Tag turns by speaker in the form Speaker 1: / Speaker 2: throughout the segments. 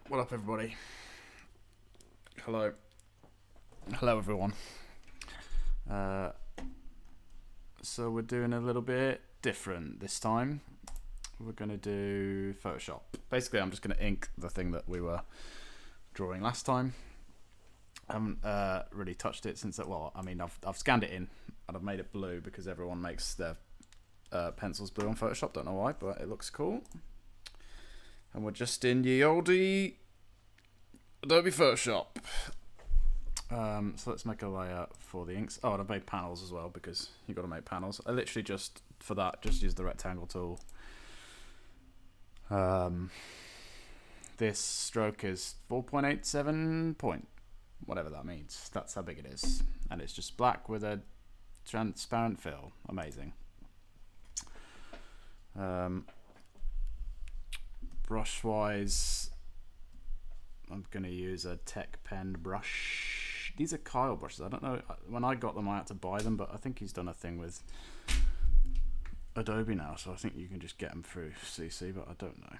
Speaker 1: What up, everybody? Hello. Hello, everyone. Uh, so we're doing a little bit different this time. We're going to do Photoshop. Basically, I'm just going to ink the thing that we were drawing last time. I haven't really touched it since that. Well, I mean, I've scanned it in and I've made it blue because everyone makes their pencils blue on Photoshop. Don't know why, but it looks cool. And we're just in ye oldie Adobe Photoshop. So let's make a layer for the inks. Oh, and I've made panels as well because you've got to make panels. I literally just, for that, just use the rectangle tool. This stroke is 4.87 point, whatever that means. That's how big it is. And it's just black with a transparent fill. Amazing. Brush wise, I'm going to use a Tech Pen brush. These are Kyle brushes. I don't know. When I got them, I had to buy them, but I think he's done a thing with Adobe now, so I think you can just get them through CC, but I don't know.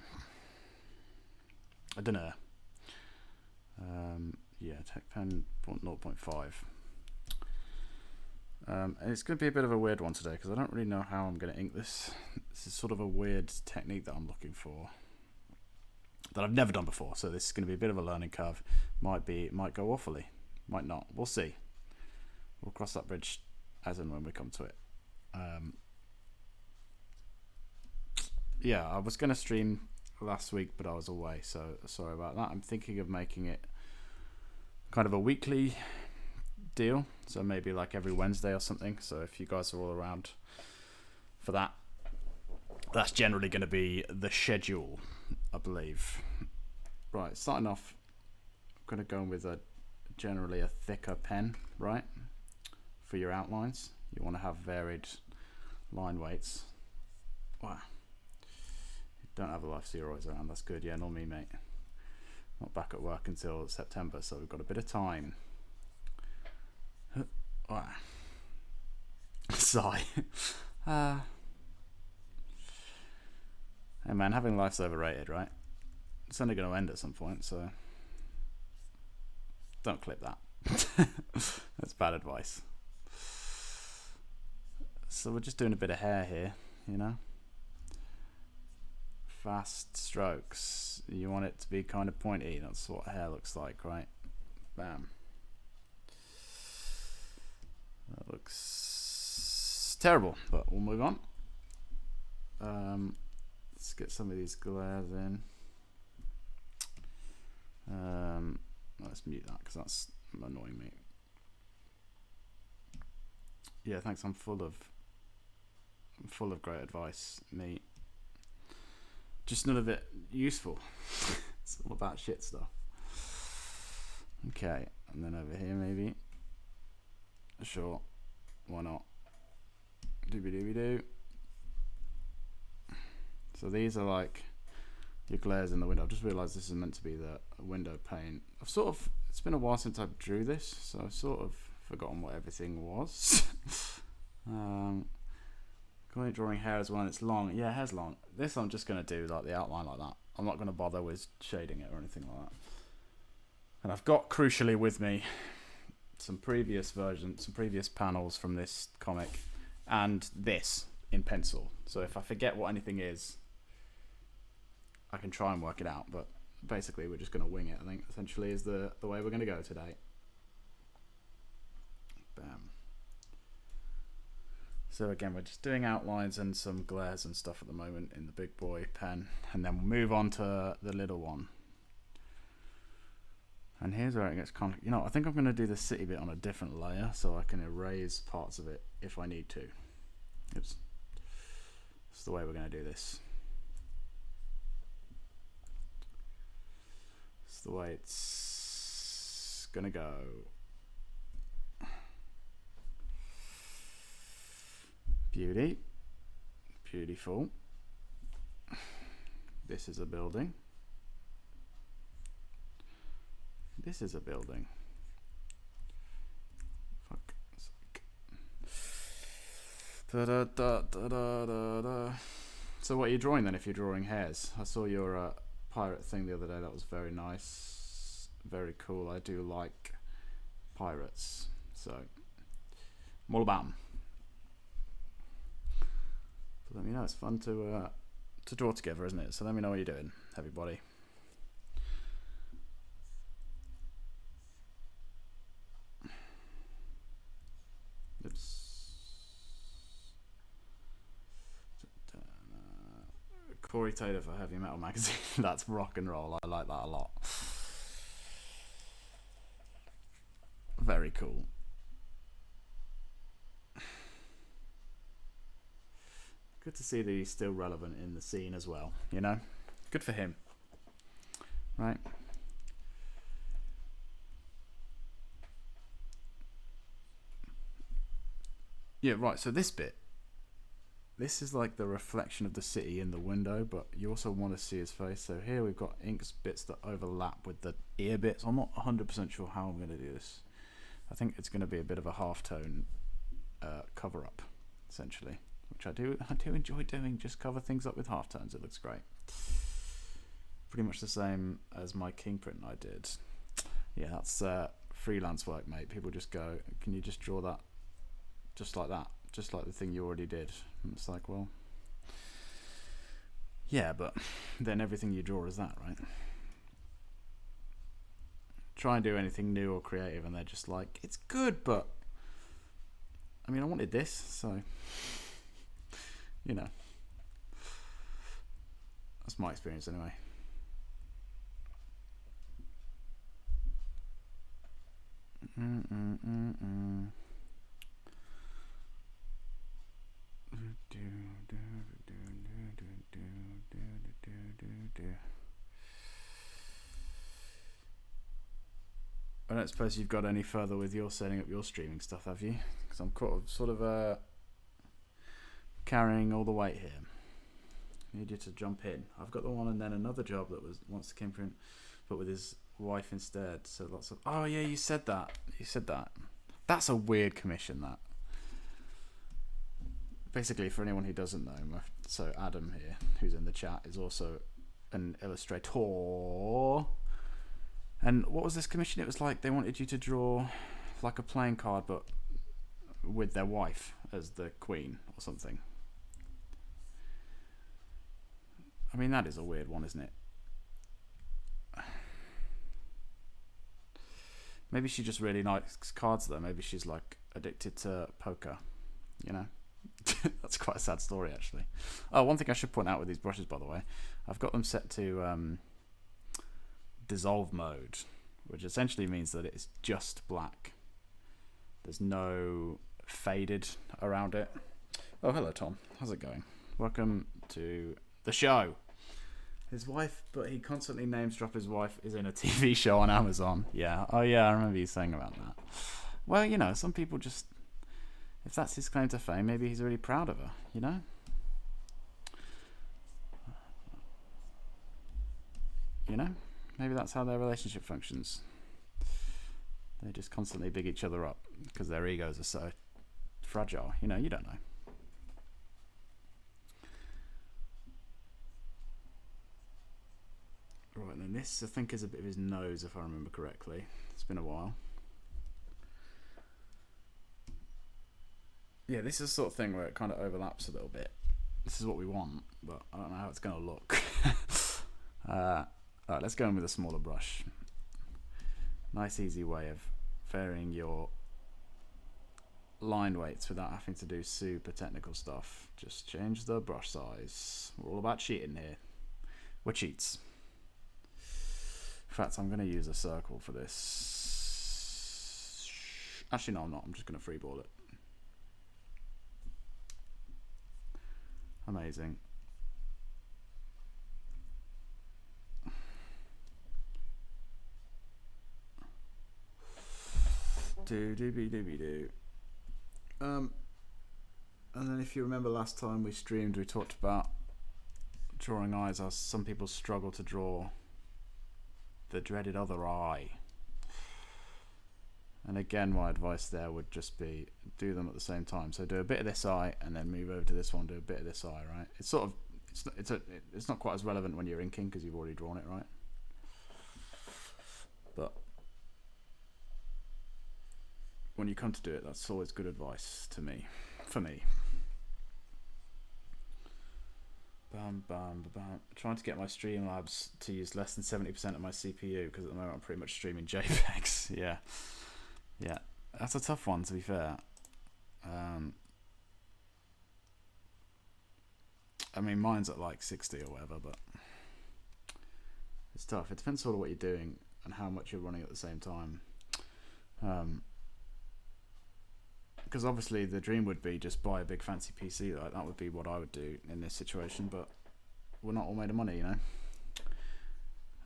Speaker 1: I don't know. Yeah, Tech Pen 0.5. And it's going to be a bit of a weird one today because I don't really know how I'm going to ink this. This is sort of a weird technique that I'm looking for that I've never done before, so this is going to be a bit of a learning curve. Might go awfully, might not. We'll see. We'll cross that bridge as and when we come to it. Yeah, I was going to stream last week, but I was away, so sorry about that. I'm thinking of making it kind of a weekly deal, so maybe like every Wednesday or something. So if you guys are all around for that, that's generally going to be the schedule, I believe. Right, starting off, I'm going to go with generally a thicker pen, right, for your outlines. You want to have varied line weights. Wow. You don't have a life zeroids around, that's good. Yeah, not me, mate. Not back at work until September, so we've got a bit of time. Wow. Sigh. Hey man, having life's overrated, right? It's only going to end at some point, so don't clip that. That's bad advice. So we're just doing a bit of hair here, you know? Fast strokes. You want it to be kind of pointy. That's what hair looks like, right? Bam. That looks terrible, but we'll move on. Let's get some of these glares in. Let's mute that because that's annoying me. Yeah, thanks. I'm full of great advice, mate. Just none of it useful. It's all about shit stuff. Okay, and then over here maybe. Sure, why not? Doobie-doobie-doo. So these are like your glares in the window. I've just realised this is meant to be the window pane. It's been a while since I drew this, so I've sort of forgotten what everything was. Drawing hair as well, and it's long. Yeah, hair's long. This I'm just going to do like the outline like that. I'm not going to bother with shading it or anything like that. And I've got, crucially with me, some previous panels from this comic and this in pencil. So if I forget what anything is, I can try and work it out, but basically we're just going to wing it, I think, essentially is the way we're going to go today. Bam. So again, we're just doing outlines and some glares and stuff at the moment in the big boy pen, and then we'll move on to the little one. And here's where it gets I think I'm going to do the city bit on a different layer so I can erase parts of it if I need to. It's the way we're going to do this. It's the way it's going to go. Beautiful. This is a building. This is a building. Fuck. Da da da da da da. So what are you drawing then if you're drawing hairs? I saw your pirate thing the other day. That was very nice, very cool. I do like pirates, so I'm all about them. So let me know. It's fun to draw together, isn't it? So let me know what you're doing, everybody. Oops. Corey Taylor for Heavy Metal Magazine. That's rock and roll. I like that a lot. Very cool. Good to see that he's still relevant in the scene as well, you know? Good for him. Right? Yeah, right, so this bit. This is like the reflection of the city in the window, but you also want to see his face. So here we've got inks bits that overlap with the ear bits. I'm not 100% sure how I'm going to do this. I think it's going to be a bit of a halftone cover-up, essentially, which I do enjoy doing. Just cover things up with halftones. It looks great. Pretty much the same as my king print I did. Yeah, that's freelance work, mate. People just go, can you just draw that just like that? Just like the thing you already did. And it's like, well, yeah, but then everything you draw is that, right? Try and do anything new or creative and they're just like, it's good, but I mean, I wanted this, so you know, that's my experience anyway. I don't suppose you've got any further with your setting up your streaming stuff, have you? Because I'm sort of carrying all the weight here. I need you to jump in. I've got the one and then another job that was once came from, but with his wife instead. So lots of. Oh yeah, you said that. You said that. That's a weird commission. That. Basically, for anyone who doesn't know, so Adam here, who's in the chat, is also an illustrator. And what was this commission? It was like they wanted you to draw like a playing card, but with their wife as the queen or something. I mean, that is a weird one, isn't it? Maybe she just really likes cards, though. Maybe she's like addicted to poker, you know? That's quite a sad story, actually. Oh, one thing I should point out with these brushes, by the way, I've got them set to dissolve mode, which essentially means that it's just black. There's no faded around it. Oh, hello, Tom. How's it going? Welcome to the show. His wife, but he constantly names drop his wife is in a TV show on Amazon. Yeah. Oh, yeah, I remember you saying about that. Well, you know, some people just, if that's his claim to fame, maybe he's really proud of her, you know? You know? Maybe that's how their relationship functions. They just constantly big each other up because their egos are so fragile. You know, you don't know. Right, and then this, I think, is a bit of his nose, if I remember correctly. It's been a while. Yeah, this is the sort of thing where it kind of overlaps a little bit. This is what we want, but I don't know how it's going to look. Alright, let's go in with a smaller brush. Nice easy way of varying your line weights without having to do super technical stuff. Just change the brush size. We're all about cheating here. We're cheats. In fact, I'm going to use a circle for this. Actually, no, I'm not. I'm just going to freeball it. Amazing. Do. And then if you remember last time we streamed, we talked about drawing eyes, as some people struggle to draw the dreaded other eye. And again, my advice there would just be do them at the same time. So do a bit of this eye and then move over to this one, do a bit of this eye, right? It's It's not quite as relevant when you're inking because you've already drawn it, right? But when you come to do it, that's always good advice for me. Bam, bam, bam. I'm trying to get my Streamlabs to use less than 70% of my CPU because at the moment I'm pretty much streaming JPEGs. Yeah, that's a tough one to be fair. I mean, mine's at like 60 or whatever, but it's tough. It depends sort of what you're doing and how much you're running at the same time. Because obviously the dream would be just buy a big fancy PC. Like that would be what I would do in this situation, but we're not all made of money, you know.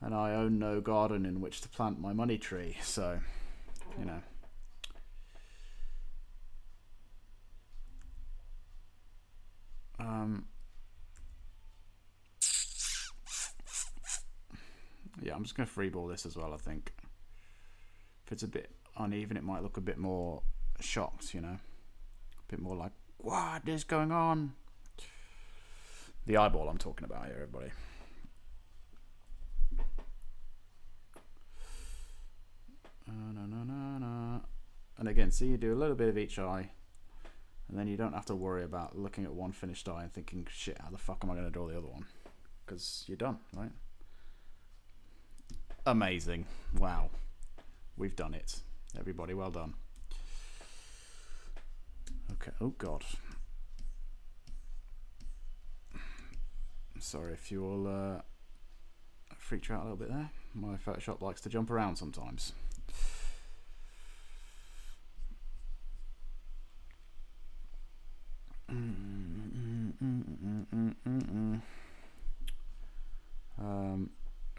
Speaker 1: And I own no garden in which to plant my money tree, so you know. Yeah, I'm just going to freeball this as well, I think. If it's a bit uneven, it might look a bit more shocked, you know. A bit more like, what is going on? The eyeball I'm talking about here, everybody. And again, see, you do a little bit of each eye, and then you don't have to worry about looking at one finished eye and thinking, shit, how the fuck am I going to draw the other one? Because you're done, right? Amazing. Wow. We've done it. Everybody, well done. Okay. Oh, God. Sorry if you all freaked you out a little bit there. My Photoshop likes to jump around sometimes.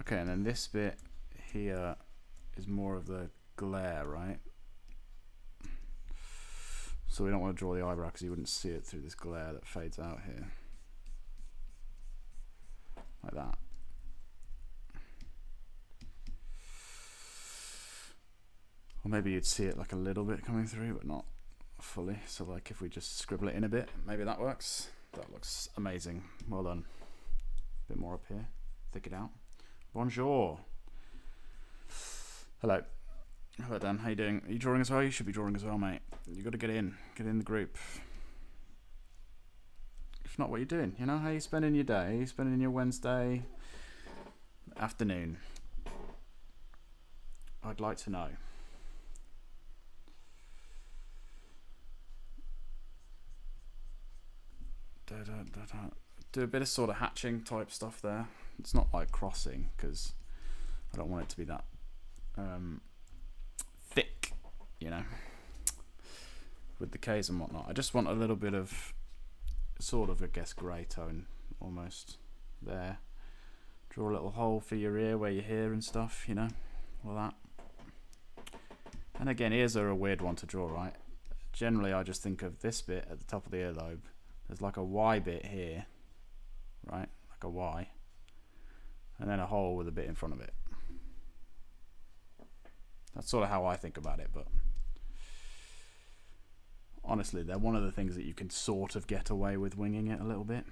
Speaker 1: Okay, and then this bit here is more of the glare, right? So we don't want to draw the eyebrow because you wouldn't see it through this glare that fades out here. Like that. Or maybe you'd see it like a little bit coming through, but not fully. So like if we just scribble it in a bit, maybe that works. That looks amazing. Well done. A bit more up here. Thick it out. Bonjour. Hello. Hello, Dan. How you doing? Are you drawing as well? You should be drawing as well, mate. You got to get in. Get in the group. If not, what are you doing? You know, how are you spending your day? Are you spending your Wednesday afternoon? I'd like to know. Do a bit of sort of hatching type stuff there. It's not like crossing because I don't want it to be that thick, you know, with the K's and whatnot. I just want a little bit of sort of, I guess, grey tone almost there. Draw a little hole for your ear where you hear and stuff, you know, all that. And again, ears are a weird one to draw, right? Generally, I just think of this bit at the top of the earlobe. There's like a Y bit here, right? Like a Y. And then a hole with a bit in front of it. That's sort of how I think about it, but honestly, they're one of the things that you can sort of get away with winging it a little bit.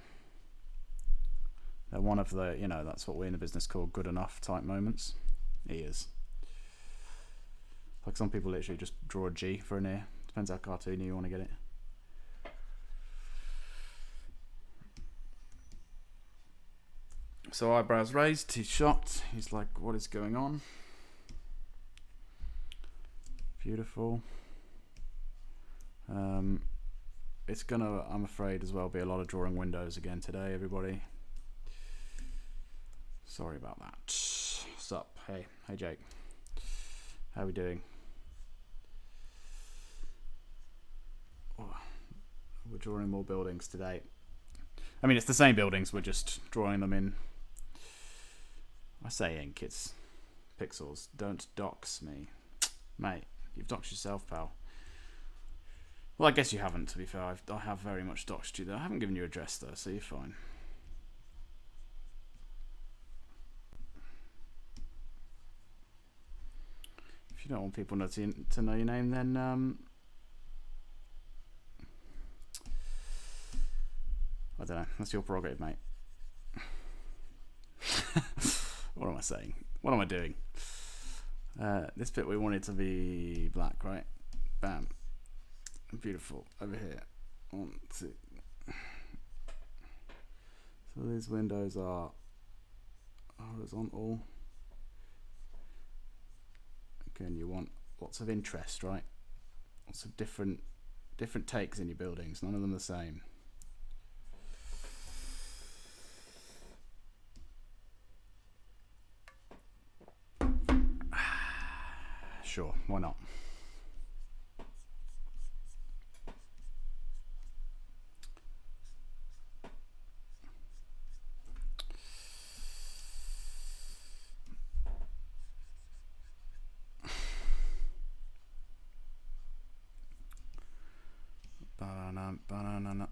Speaker 1: They're one of the, you know, that's what we in the business call good enough type moments. Ears. Like some people literally just draw a G for an ear. Depends how cartoony you want to get it. So eyebrows raised, he's shocked. He's like, what is going on? Beautiful. It's gonna, I'm afraid as well, be a lot of drawing windows again today, everybody. Sorry about that. What's up? Hey Jake. How are we doing? Oh, we're drawing more buildings today. I mean, it's the same buildings, we're just drawing them in, I say ink, it's pixels. Don't dox me. Mate, you've doxed yourself, pal. Well, I guess you haven't, to be fair. I have very much doxed you, though. I haven't given you an address, though, so you're fine. If you don't want people to know your name, then I don't know. That's your prerogative, mate. What am I saying? What am I doing? This bit we want it to be black, right? Bam. Beautiful. Over here. 1, 2. So these windows are horizontal. Again, you want lots of interest, right? Lots of different takes in your buildings. None of them the same. Sure, why not?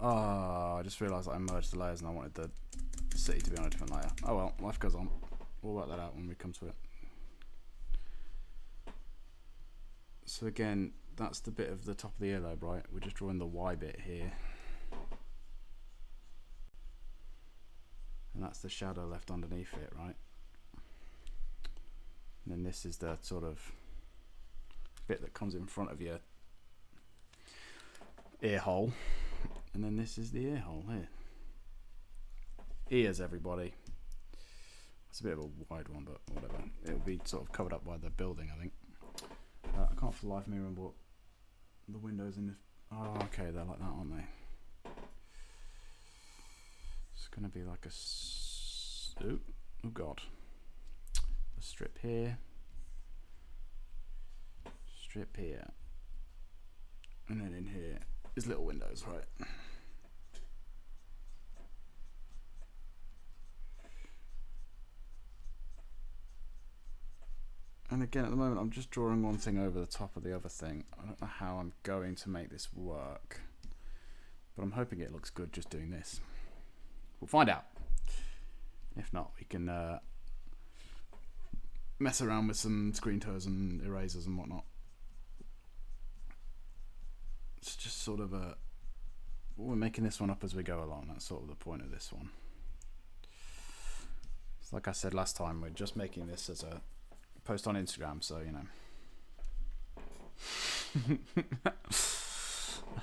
Speaker 1: Oh, I just realised that I merged the layers and I wanted the city to be on a different layer. Oh well, life goes on. We'll work that out when we come to it. So again, that's the bit of the top of the earlobe, right? We're just drawing the Y bit here. And that's the shadow left underneath it, right? And then this is the sort of bit that comes in front of your ear hole. And then this is the ear hole here. Ears, everybody. It's a bit of a wide one, but whatever. It'll be sort of covered up by the building, I think. I can't for the life of me remember what the windows in this... Oh, okay, they're like that, aren't they? It's going to be like a... Oh, God. A strip here. Strip here. And then in here is little windows, right? And again, at the moment, I'm just drawing one thing over the top of the other thing. I don't know how I'm going to make this work, but I'm hoping it looks good just doing this. We'll find out. If not, we can mess around with some screen toes and erasers and whatnot. It's just sort of a... We're making this one up as we go along. That's sort of the point of this one. It's like I said last time, we're just making this as a post on Instagram, so you know.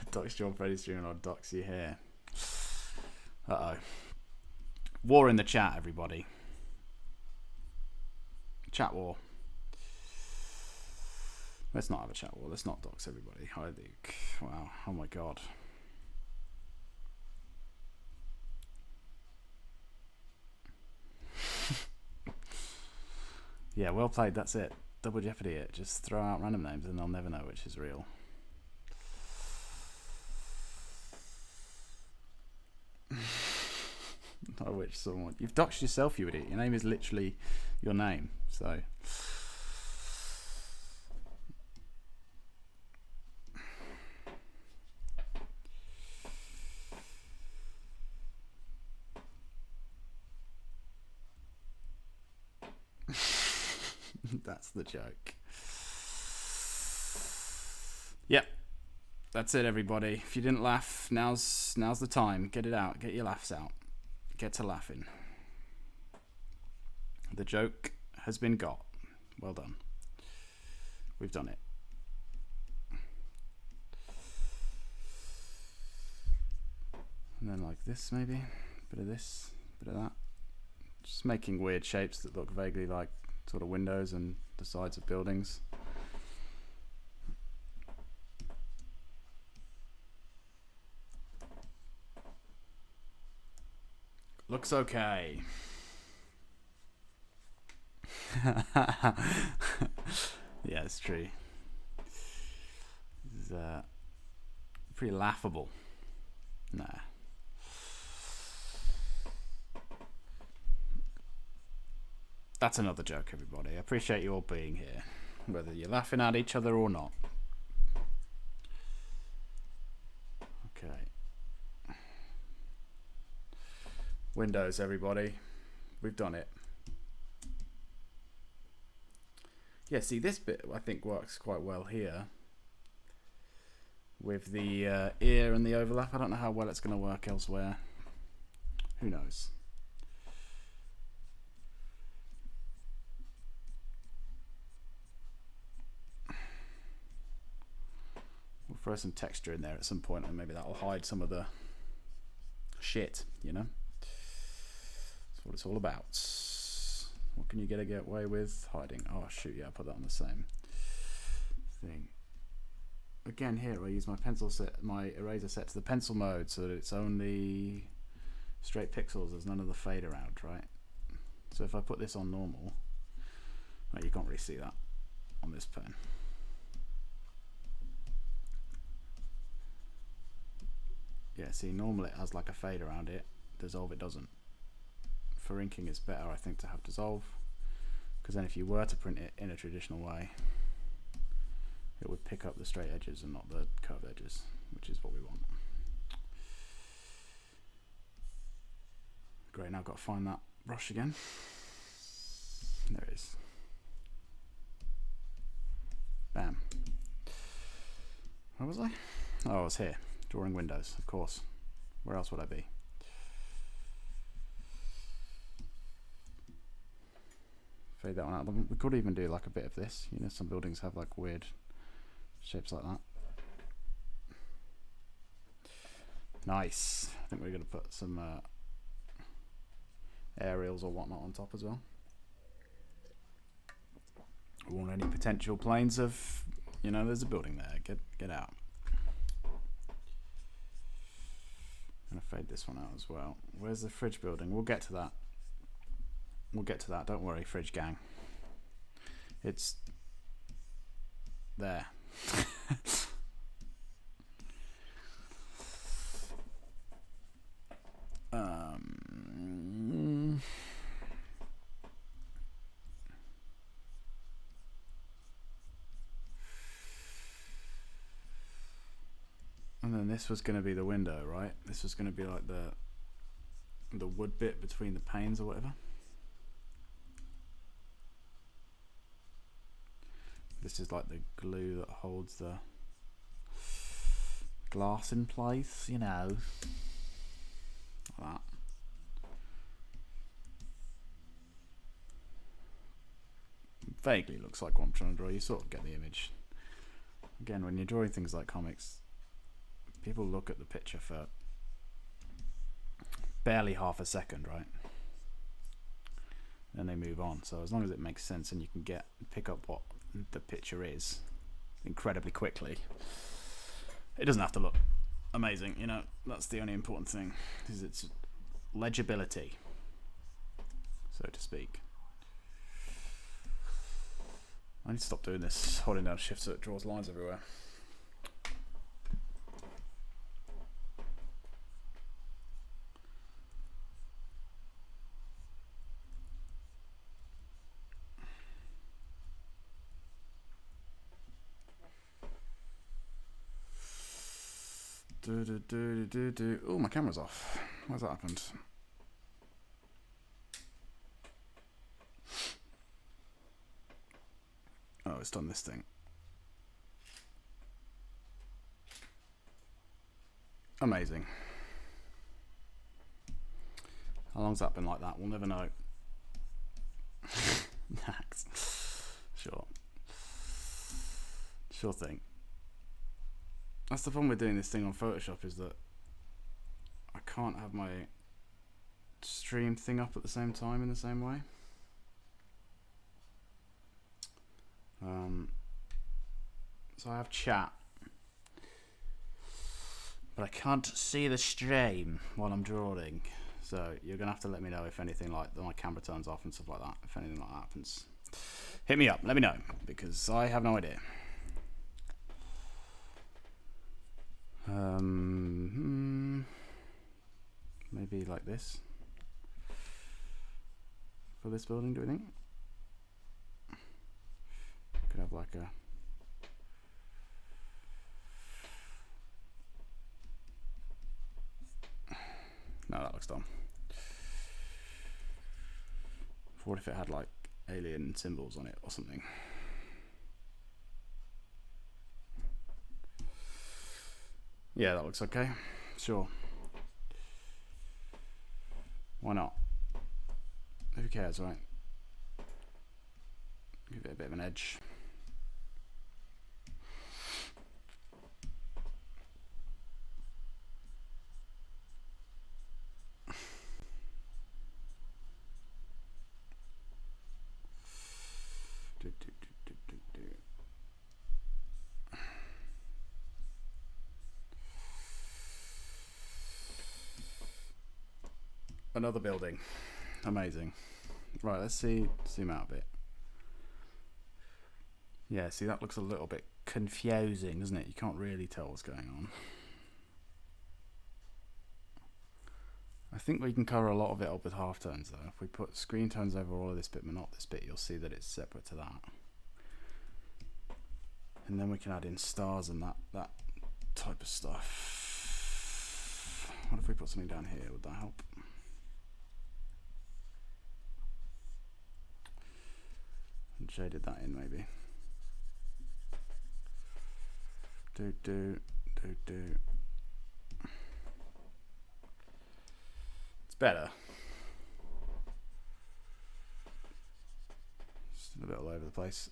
Speaker 1: Dox John Freddy streaming on Dox your hair. Uh-oh. War in the chat, everybody. Chat war. Let's not have a chat war. Let's not dox everybody. I think. Wow. Oh my god. Yeah, well played. That's it. Double Jeopardy it. Just throw out random names and they'll never know which is real. I wish someone... You've doxed yourself, you idiot. Your name is literally your name. So... That's the joke. Yep. That's it, everybody. If you didn't laugh, now's the time. Get it out. Get your laughs out. Get to laughing. The joke has been got. Well done. We've done it. And then like this, maybe. Bit of this, bit of that. Just making weird shapes that look vaguely like sort of windows and the sides of buildings. Looks okay. Yeah, it's true. This is pretty laughable. Nah. That's another joke, everybody. I appreciate you all being here, whether you're laughing at each other or not. Okay. Windows, everybody. We've done it. Yeah, see, this bit I think works quite well here with the ear and the overlap. I don't know how well it's going to work elsewhere. Who knows? throw some texture in there at some point, and maybe that'll hide some of the shit, you know? That's what it's all about. What can you get away with? Hiding. Oh shoot, yeah, I put that on the same thing. Again, here I use my pencil set, my eraser set to the pencil mode, so that it's only straight pixels. There's none of the fade around, right? So if I put this on normal, well, you can't really see that on this pen. Yeah, see, normally it has like a fade around it. Dissolve it doesn't. For inking, it's better, I think, to have dissolve, because then if you were to print it in a traditional way, it would pick up the straight edges and not the curved edges, which is what we want. Great, now I've got to find that brush again. There it is. Bam. Where was I? Oh, I was here. Drawing windows, of course. Where else would I be? Fade that one out. We could even do like a bit of this. You know, some buildings have like weird shapes like that. Nice. I think we're going to put some aerials or whatnot on top as well. We want any potential planes of, you know, there's a building there. Get out. I'm going to fade this one out as well. Where's the fridge building? We'll get to that. We'll get to that. Don't worry, fridge gang. It's there. And then this was going to be the window, right? This was going to be like the wood bit between the panes or whatever. This is like the glue that holds the glass in place, you know. Like that. Vaguely looks like what I'm trying to draw. You sort of get the image. Again, when you're drawing things like comics, people look at the picture for barely half a second, right? Then they move on. So as long as it makes sense and you can pick up what the picture is incredibly quickly, it doesn't have to look amazing, you know. That's the only important thing, is its legibility, so to speak. I need to stop doing this, holding down shift so it draws lines everywhere. Oh, my camera's off. Why's that happened? Oh, it's done this thing. Amazing. How long's that been like that? We'll never know. Max. Sure thing. That's the problem with doing this thing on Photoshop, is that I can't have my stream thing up at the same time in the same way. So I have chat, but I can't see the stream while I'm drawing. So you're gonna have to let me know if anything like my camera turns off and stuff like that. If anything like that happens, hit me up. Let me know, because I have no idea. Maybe like this for this building, do we think? Could have like a no, that looks dumb. What if it had like alien symbols on it or something? Yeah, that looks okay. Sure. Why not? Who cares, right? Give it a bit of an edge. Another building. Amazing. Right, let's see. Zoom out a bit. Yeah, see, that looks a little bit confusing, doesn't it? You can't really tell what's going on. I think we can cover a lot of it up with halftones, though. If we put screen tones over all of this bit, but not this bit, you'll see that it's separate to that. And then we can add in stars and that type of stuff. What if we put something down here? Would that help? And shaded that in, maybe. Do. It's better. Still a bit all over the place.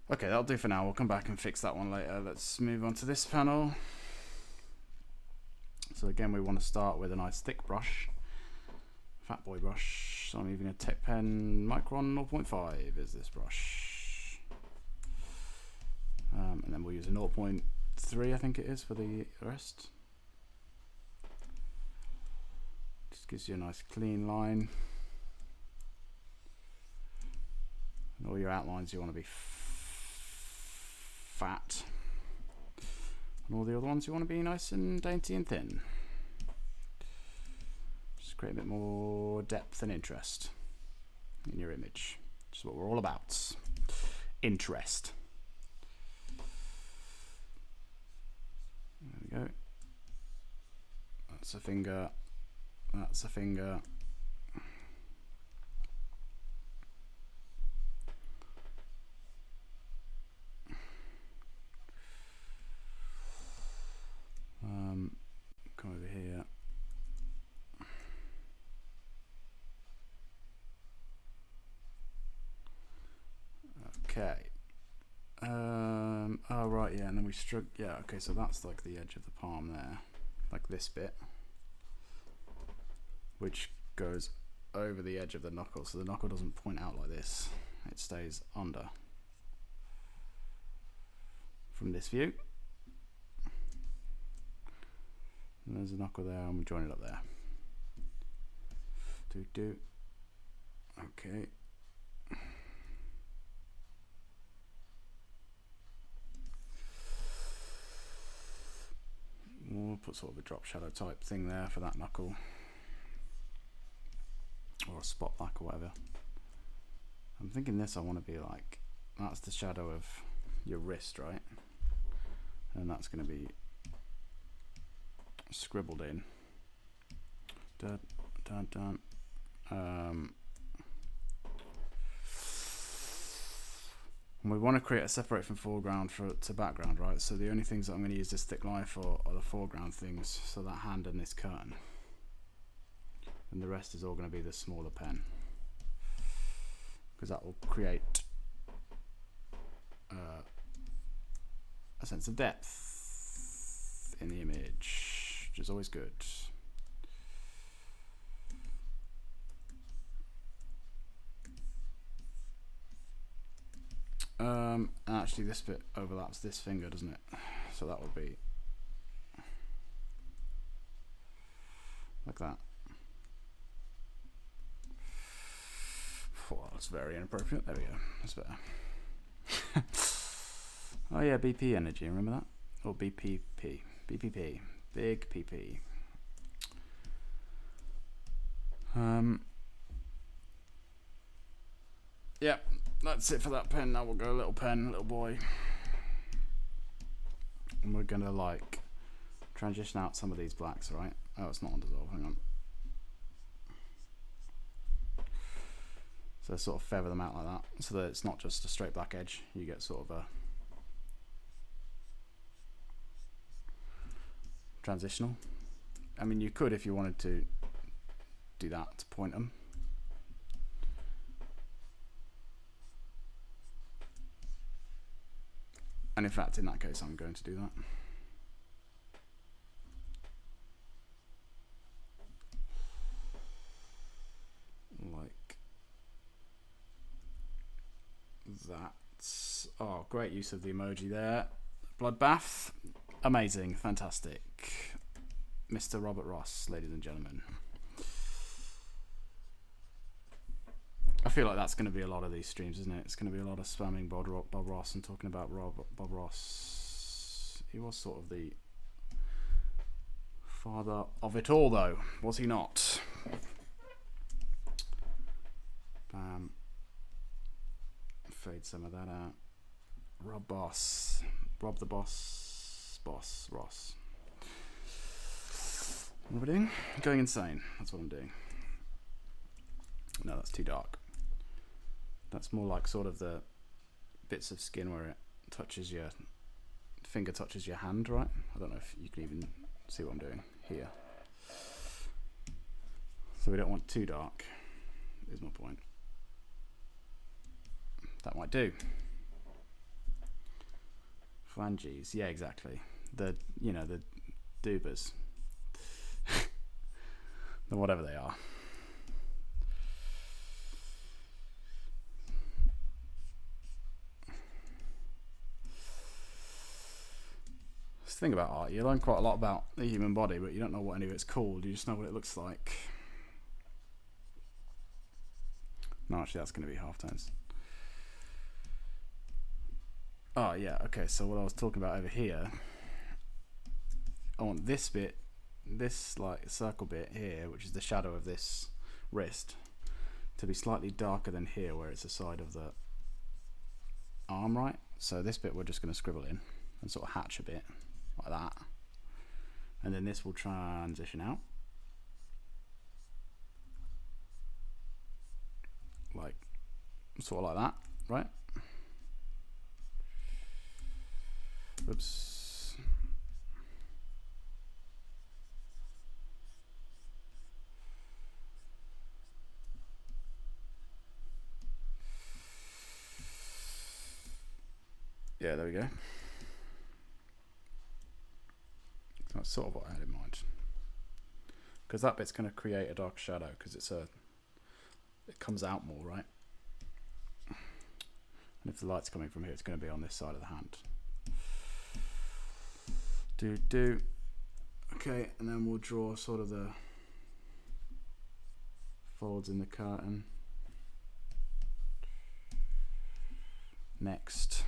Speaker 1: Okay, that'll do for now. We'll come back and fix that one later. Let's move on to this panel. So again, we want to start with a nice thick brush. Fat boy brush. So I'm using a Tech Pen Micron 0.5 is this brush. And then we'll use a 0.3, I think it is, for the rest. Just gives you a nice clean line. And all your outlines you want to be fat. And all the other ones you want to be nice and dainty and thin. Just create a bit more depth and interest in your image. Which is what we're all about. Interest. There we go. That's a finger. That's a finger. Come over here. Okay. Oh right, yeah, and then we struck. Yeah, okay, so that's like the edge of the palm there, like this bit, which goes over the edge of the knuckle, so the knuckle doesn't point out like this; it stays under. From this view, and there's a knuckle there, and we join it up there. Okay. We'll put sort of a drop shadow type thing there for that knuckle, or a spot black or whatever. I'm thinking this I want to be like, that's the shadow of your wrist, right? And that's going to be scribbled in. Dun, dun, dun. And we want to create a separate from foreground to background, right? So the only things that I'm going to use this thick line for are the foreground things, so that hand and this curtain. And the rest is all going to be the smaller pen, because that will create a sense of depth in the image, which is always good. Actually this bit overlaps this finger, doesn't it? So that would be like that. Oh, that's very inappropriate. There we go. That's better. Oh yeah, BP energy, remember that? Or BPP. BPP. Big PP. Yeah, that's it for that pen. Now we'll go little pen, little boy. And we're gonna like transition out some of these blacks, right? Oh, it's not on dissolve, hang on. So sort of feather them out like that, so that it's not just a straight black edge. You get sort of a transitional. I mean, you could, if you wanted to, do that to point them. And in fact, in that case, I'm going to do that. Like that. Oh, great use of the emoji there. Bloodbath. Amazing. Fantastic. Mr. Robert Ross, ladies and gentlemen. I feel like that's going to be a lot of these streams, isn't it? It's going to be a lot of spamming Bob Ross and talking about Bob Ross. He was sort of the father of it all, though, was he not? Bam. Fade some of that out. Rob the boss, Ross. What are we doing? Going insane. That's what I'm doing. No, that's too dark. That's more like sort of the bits of skin where it touches your finger, touches your hand, right? I don't know if you can even see what I'm doing here. So we don't want too dark, is my point. That might do. Flanges, yeah, exactly. The doobers. The whatever they are. The thing about art, you learn quite a lot about the human body, but you don't know what any of it's called. You just know what it looks like. No, actually, that's going to be halftones. Oh, yeah, okay, so what I was talking about over here, I want this bit, this like circle bit here, which is the shadow of this wrist, to be slightly darker than here, where it's the side of the arm, right? So this bit we're just going to scribble in and sort of hatch a bit, like that. And then this will transition out. Like, sort of like that, right? Oops. Yeah, there we go. That's sort of what I had in mind. Because that bit's going to create a dark shadow because it comes out more, right? And if the light's coming from here, it's going to be on this side of the hand. Okay, and then we'll draw sort of the folds in the curtain. Next.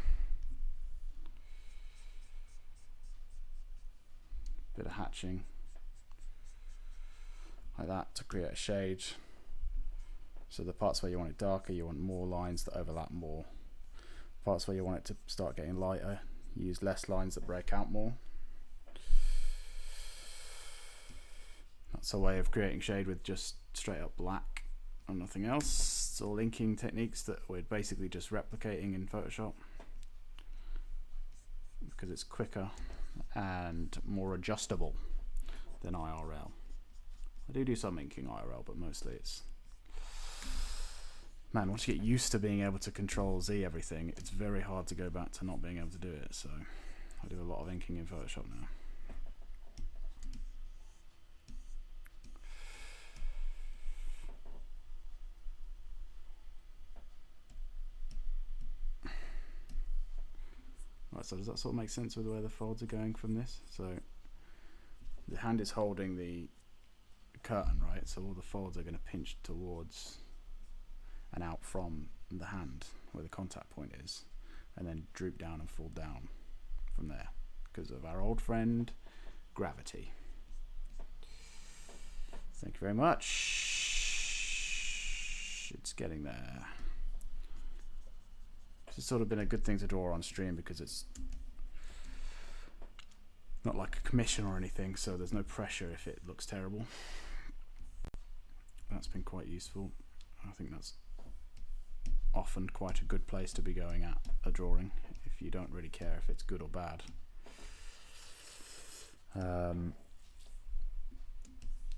Speaker 1: Bit of hatching. Like that to create a shade. So the parts where you want it darker, you want more lines that overlap more. Parts where you want it to start getting lighter, you use less lines that break out more. That's a way of creating shade with just straight up black and nothing else. It's all inking techniques that we're basically just replicating in Photoshop because it's quicker and more adjustable than IRL. I do some inking IRL, but mostly it's... Man, once you get used to being able to Control Z everything, it's very hard to go back to not being able to do it. So I do a lot of inking in Photoshop now. Right, so does that sort of make sense with where the folds are going from this? So the hand is holding the curtain, right? So all the folds are going to pinch towards and out from the hand where the contact point is, and then droop down and fall down from there because of our old friend gravity. Thank you very much. It's getting there. It's sort of been a good thing to draw on stream because it's not like a commission or anything, so there's no pressure if it looks terrible. That's been quite useful. I think that's often quite a good place to be going at a drawing if you don't really care if it's good or bad.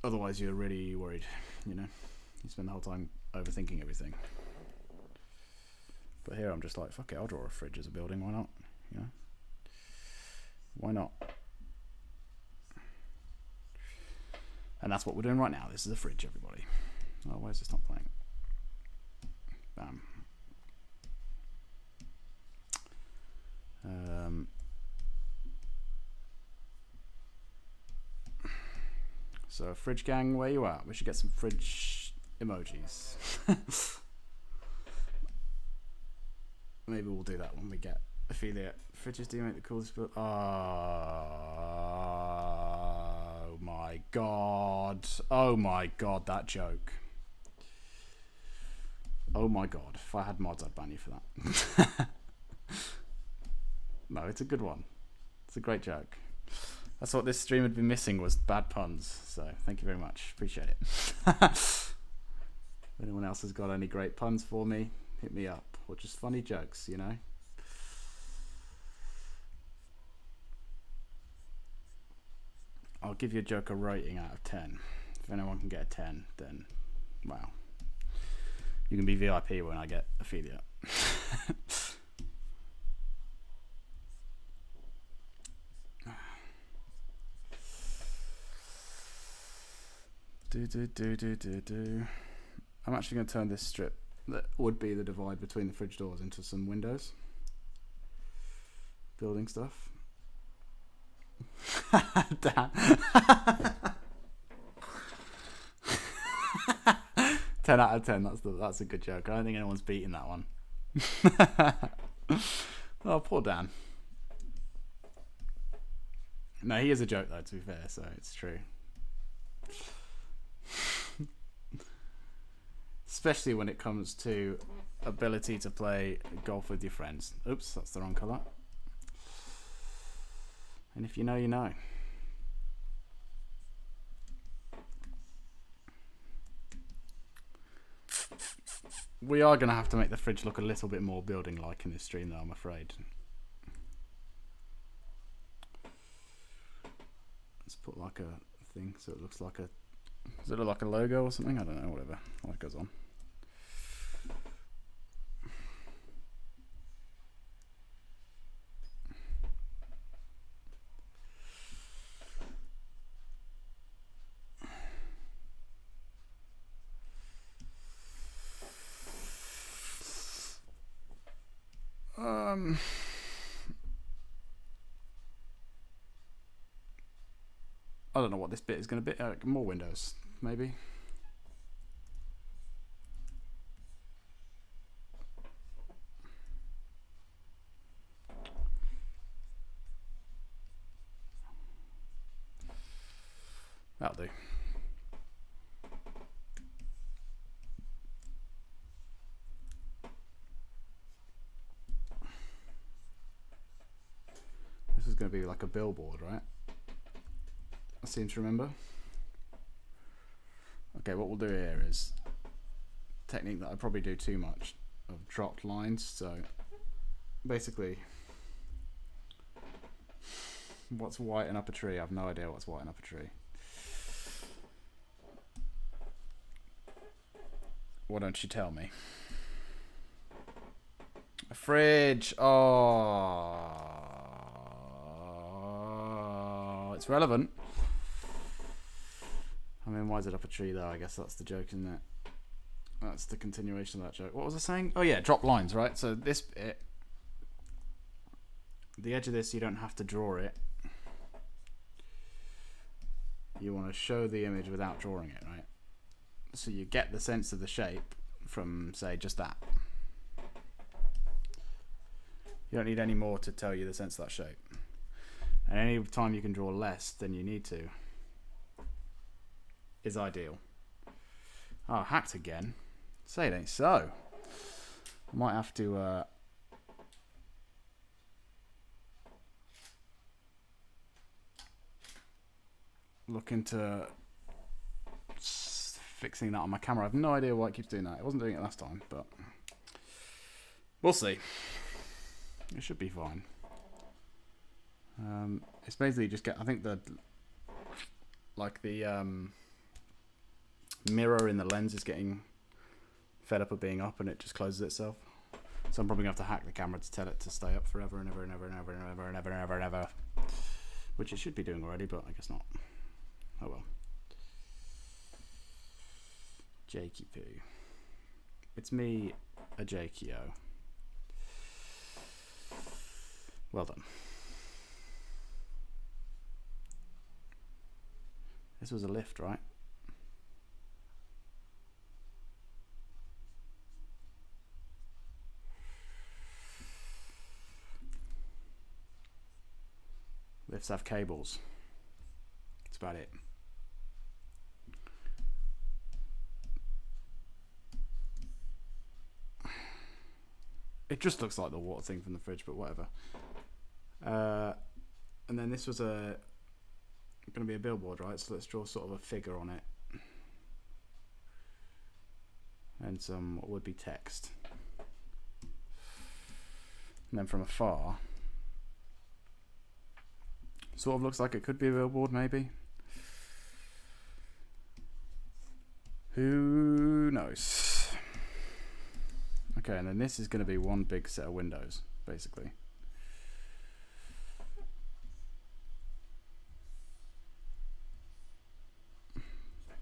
Speaker 1: Otherwise you're really worried, you know, you spend the whole time overthinking everything. But here I'm just like, fuck it, I'll draw a fridge as a building, why not? You know? Why not? And that's what we're doing right now. This is a fridge, everybody. Oh, why is this not playing? Bam. So fridge gang, where you at? We should get some fridge emojis. Maybe we'll do that when we get affiliate. Fridges do make the coolest build. Oh my god. Oh my god, that joke. Oh my god. If I had mods, I'd ban you for that. No, it's a good one. It's a great joke. That's what this stream had been missing, was bad puns. So thank you very much. Appreciate it. If anyone else has got any great puns for me, hit me up. Or just funny jokes, you know. I'll give your joke a rating out of 10. If anyone can get a 10, then wow. You can be VIP when I get affiliate. I'm actually going to turn this strip that would be the divide between the fridge doors into some windows. Building stuff. Damn. 10 out of 10. That's a good joke. I don't think anyone's beating that one. Oh, poor Dan. No, he is a joke though, to be fair, so it's true. Especially when it comes to ability to play golf with your friends. Oops, that's the wrong colour. And if you know, you know. We are going to have to make the fridge look a little bit more building-like in this stream, though, I'm afraid. Let's put like a thing so it looks like a... Does it look like a logo or something? I don't know, whatever. Life goes on. I don't know what this bit is going to be. More windows, maybe. That'll do. This is going to be like a billboard, right? I seem to remember. Okay, what we'll do here is a technique that I probably do too much of dropped lines. So basically, what's white and up a tree? I have no idea what's white and up a tree. Why don't you tell me? A fridge. Oh, it's relevant. I mean, why is it up a tree though? I guess that's the joke, isn't it? That's the continuation of that joke. What was I saying? Oh yeah, drop lines, right? So this bit, the edge of this, you don't have to draw it. You want to show the image without drawing it, right? So you get the sense of the shape from, say, just that. You don't need any more to tell you the sense of that shape. And any time you can draw less than you need to is ideal. Oh, hacked again. Say it ain't so. I might have to look into fixing that on my camera. I have no idea why it keeps doing that. It wasn't doing it last time, but we'll see. It should be fine. It's basically just I think the mirror in the lens is getting fed up of being up and it just closes itself. So I'm probably gonna have to hack the camera to tell it to stay up forever and ever and ever and ever and ever and ever and ever and ever. Which it should be doing already, but I guess not. Oh well. Jakey Poo. It's me, a Jakey-O. Well done. This was a lift, right? Lifts have cables. That's about it. It just looks like the water thing from the fridge, but whatever. And then this was going to be a billboard, right? So let's draw sort of a figure on it. And some what would be text. And then from afar, sort of looks like it could be a billboard, maybe. Who knows? Okay, and then this is going to be one big set of windows, basically.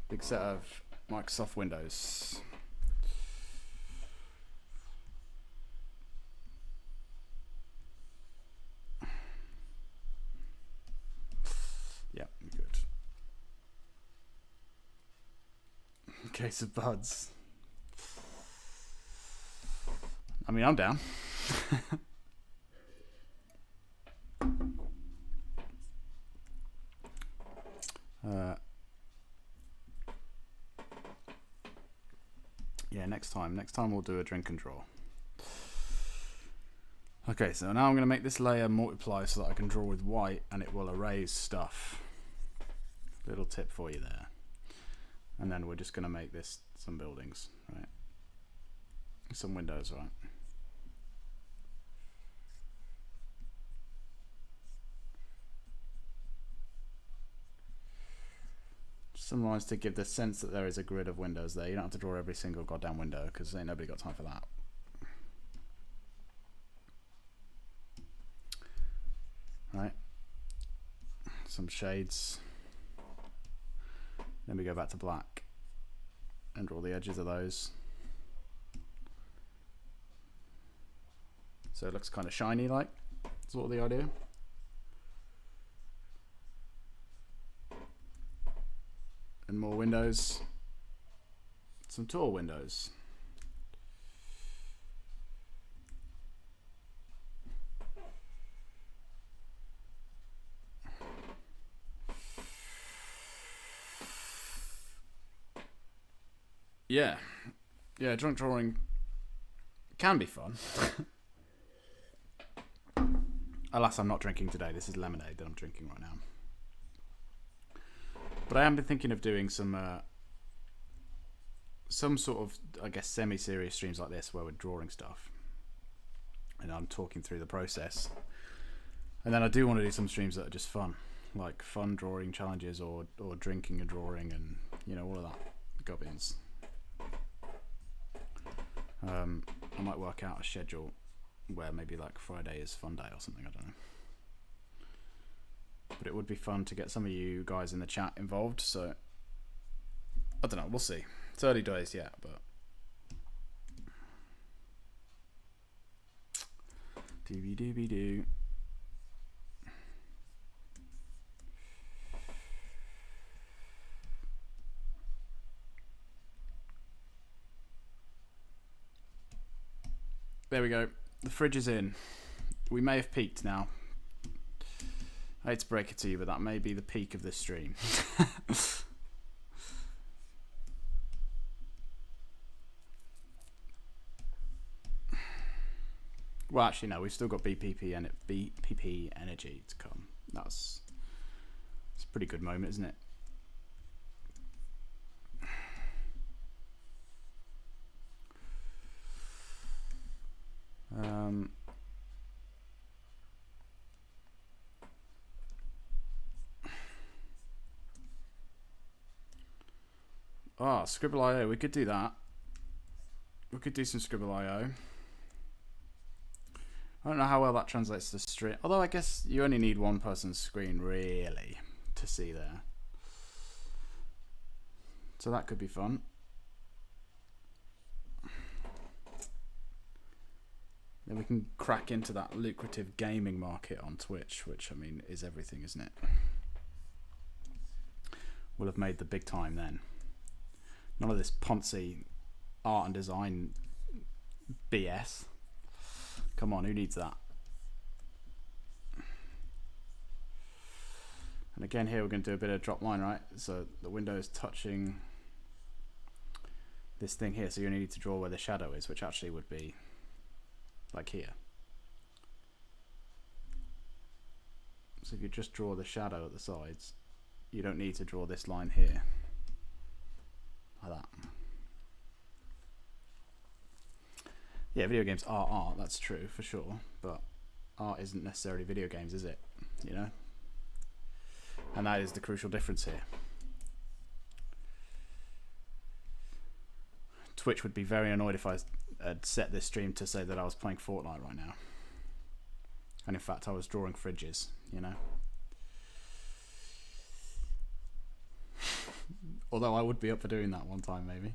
Speaker 1: Big set of Microsoft Windows. Yeah, good. Case of buds. I mean, I'm down. Yeah, next time we'll do a drink and draw. Okay, so now I'm going to make this layer multiply so that I can draw with white and it will erase stuff. Little tip for you there. And then we're just going to make this some buildings, right? Some windows, right? Some lines to give the sense that there is a grid of windows there. You don't have to draw every single goddamn window because ain't nobody got time for that. Right. Some shades. Then we go back to black and draw the edges of those. So it looks kind of shiny like. That's sort of the idea. And more windows. Some tall windows. Yeah, drunk drawing can be fun. Alas, I'm not drinking today. This is lemonade that I'm drinking right now. But I have been thinking of doing some sort of, I guess, semi-serious streams like this where we're drawing stuff. And I'm talking through the process. And then I do want to do some streams that are just fun. Like fun drawing challenges or drinking and drawing and, you know, all of that gubbins. I might work out a schedule where maybe like Friday is fun day or something, I don't know. But it would be fun to get some of you guys in the chat involved, so I don't know, we'll see. It's early days yet, but doo-be-doo-be-doo. There we go. The fridge is in. We may have peaked now. I hate to break it to you, but that may be the peak of this stream. Well, actually, no. We've still got BPP energy to come. It's a pretty good moment, isn't it? Scribble.io, we could do that. We could do some Scribble.io. I don't know how well that translates to stream. Although I guess you only need one person's screen, really, to see there. So that could be fun. Then we can crack into that lucrative gaming market on Twitch, which, I mean, is everything, isn't it? will have made the big time then. None of this Ponzi art and design BS. Come on, who needs that? And again here we're going to do a bit of drop line, right? So the window is touching this thing here, so you only need to draw where the shadow is, which actually would be like here. So if you just draw the shadow at the sides, you don't need to draw this line here like that. Yeah, video games are art, that's true for sure, but art isn't necessarily video games, is it? You know? And that is the crucial difference here. Twitch would be very annoyed if I had set this stream to say that I was playing Fortnite right now. And in fact I was drawing fridges, you know? Although I would be up for doing that one time maybe.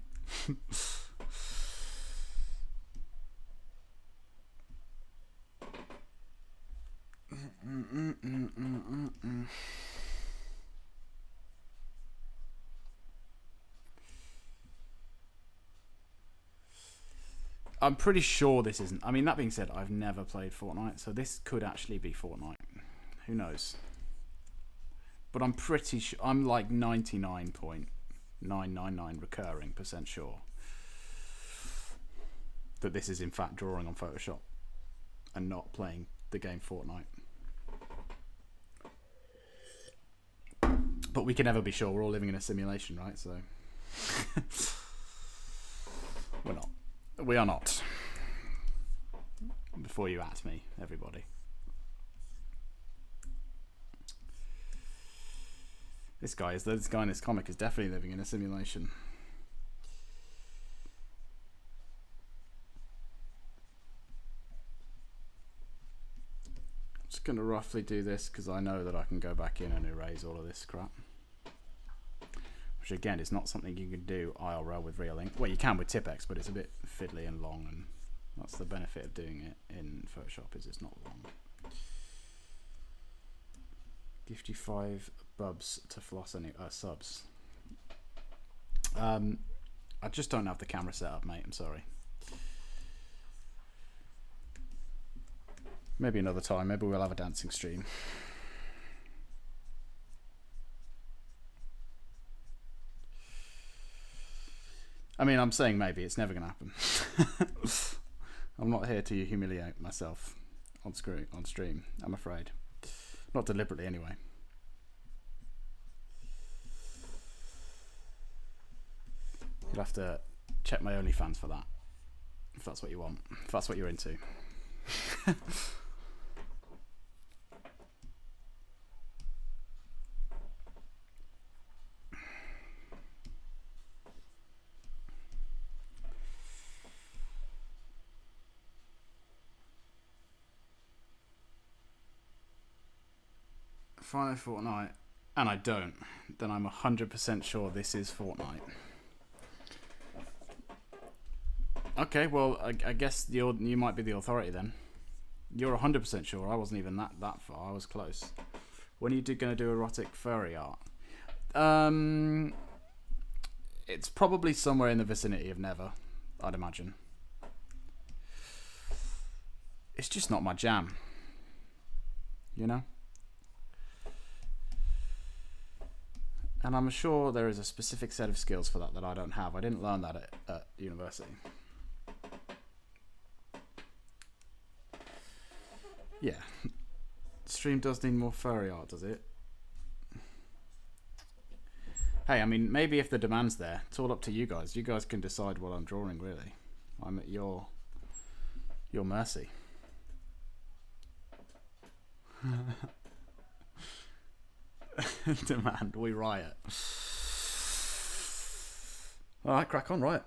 Speaker 1: I'm pretty sure this isn't. I mean, that being said, I've never played Fortnite, so this could actually be Fortnite. Who knows? But I'm pretty sure. I'm like 99.999% recurring sure that this is in fact drawing on Photoshop and not playing the game Fortnite. But we can never be sure. We're all living in a simulation, right? So we're not. We are not. Before you at me, everybody. This guy in this comic is definitely living in a simulation. I'm just going to roughly do this because I know that I can go back in and erase all of this crap. Which again is not something you can do IRL with Real Ink. Well, you can with Tipex, but it's a bit fiddly and long, and that's the benefit of doing it in Photoshop, is it's not long. Gift you 5 bubs to floss any subs. I just don't have the camera set up, mate. I'm sorry. Maybe another time. Maybe we'll have a dancing stream. I mean, I'm saying maybe. It's never going to happen. I'm not here to humiliate myself on stream, I'm afraid. Not deliberately, anyway. You'll have to check my OnlyFans for that, if that's what you want, if that's what you're into. If I know Fortnite, and I don't, then I'm 100% sure this is Fortnite. Okay, well, I guess you might be the authority then. You're 100% sure. I wasn't even that far. I was close. When are you going to do erotic furry art? It's probably somewhere in the vicinity of never, I'd imagine. It's just not my jam. You know? And I'm sure there is a specific set of skills for that I don't have. I didn't learn that at university. Yeah. Stream does need more furry art, does it? Hey, I mean, maybe if the demand's there, it's all up to you guys. You guys can decide what I'm drawing, really. I'm at your mercy. Demand, we riot. Alright, crack on, right.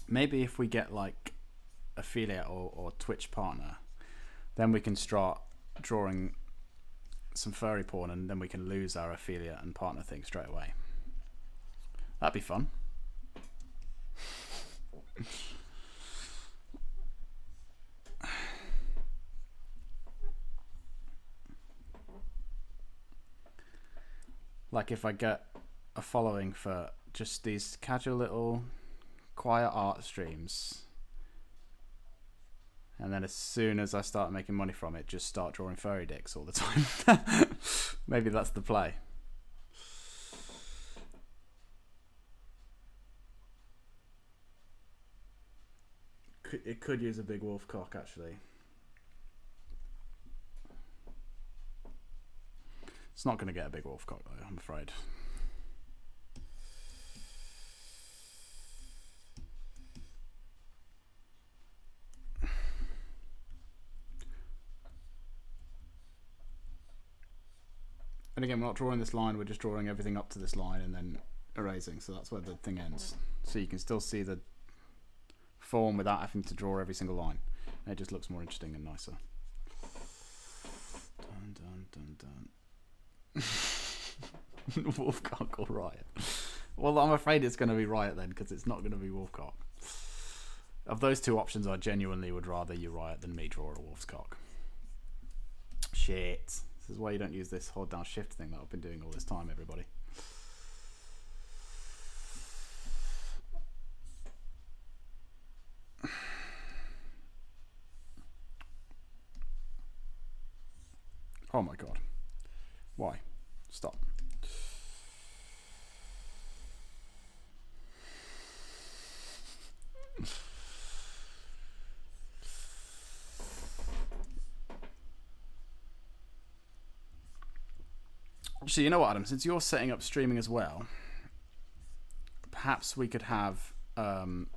Speaker 1: Maybe if we get like affiliate or Twitch partner, then we can start drawing some furry porn, and then we can lose our affiliate and partner thing straight away. That'd be fun. like if I get a following for just these casual little quiet art streams, and then as soon as I start making money from it, just start drawing furry dicks all the time. Maybe that's the play. It could use a big wolf cock, actually. It's not going to get a big wolf cock, though, I'm afraid. And again, we're not drawing this line, we're just drawing everything up to this line and then erasing, so that's where the thing ends. So you can still see the form without having to draw every single line. And it just looks more interesting and nicer. Dun, dun, dun, dun. Wolfcock or Riot? Well, I'm afraid it's going to be Riot then, because it's not going to be Wolfcock. Of those two options, I genuinely would rather you Riot than me draw a wolf's cock. Shit. This is why you don't use this hold down shift thing that I've been doing all this time, everybody. Oh my god. Why? Stop. So you know what, Adam, since you're setting up streaming as well, perhaps we could have, when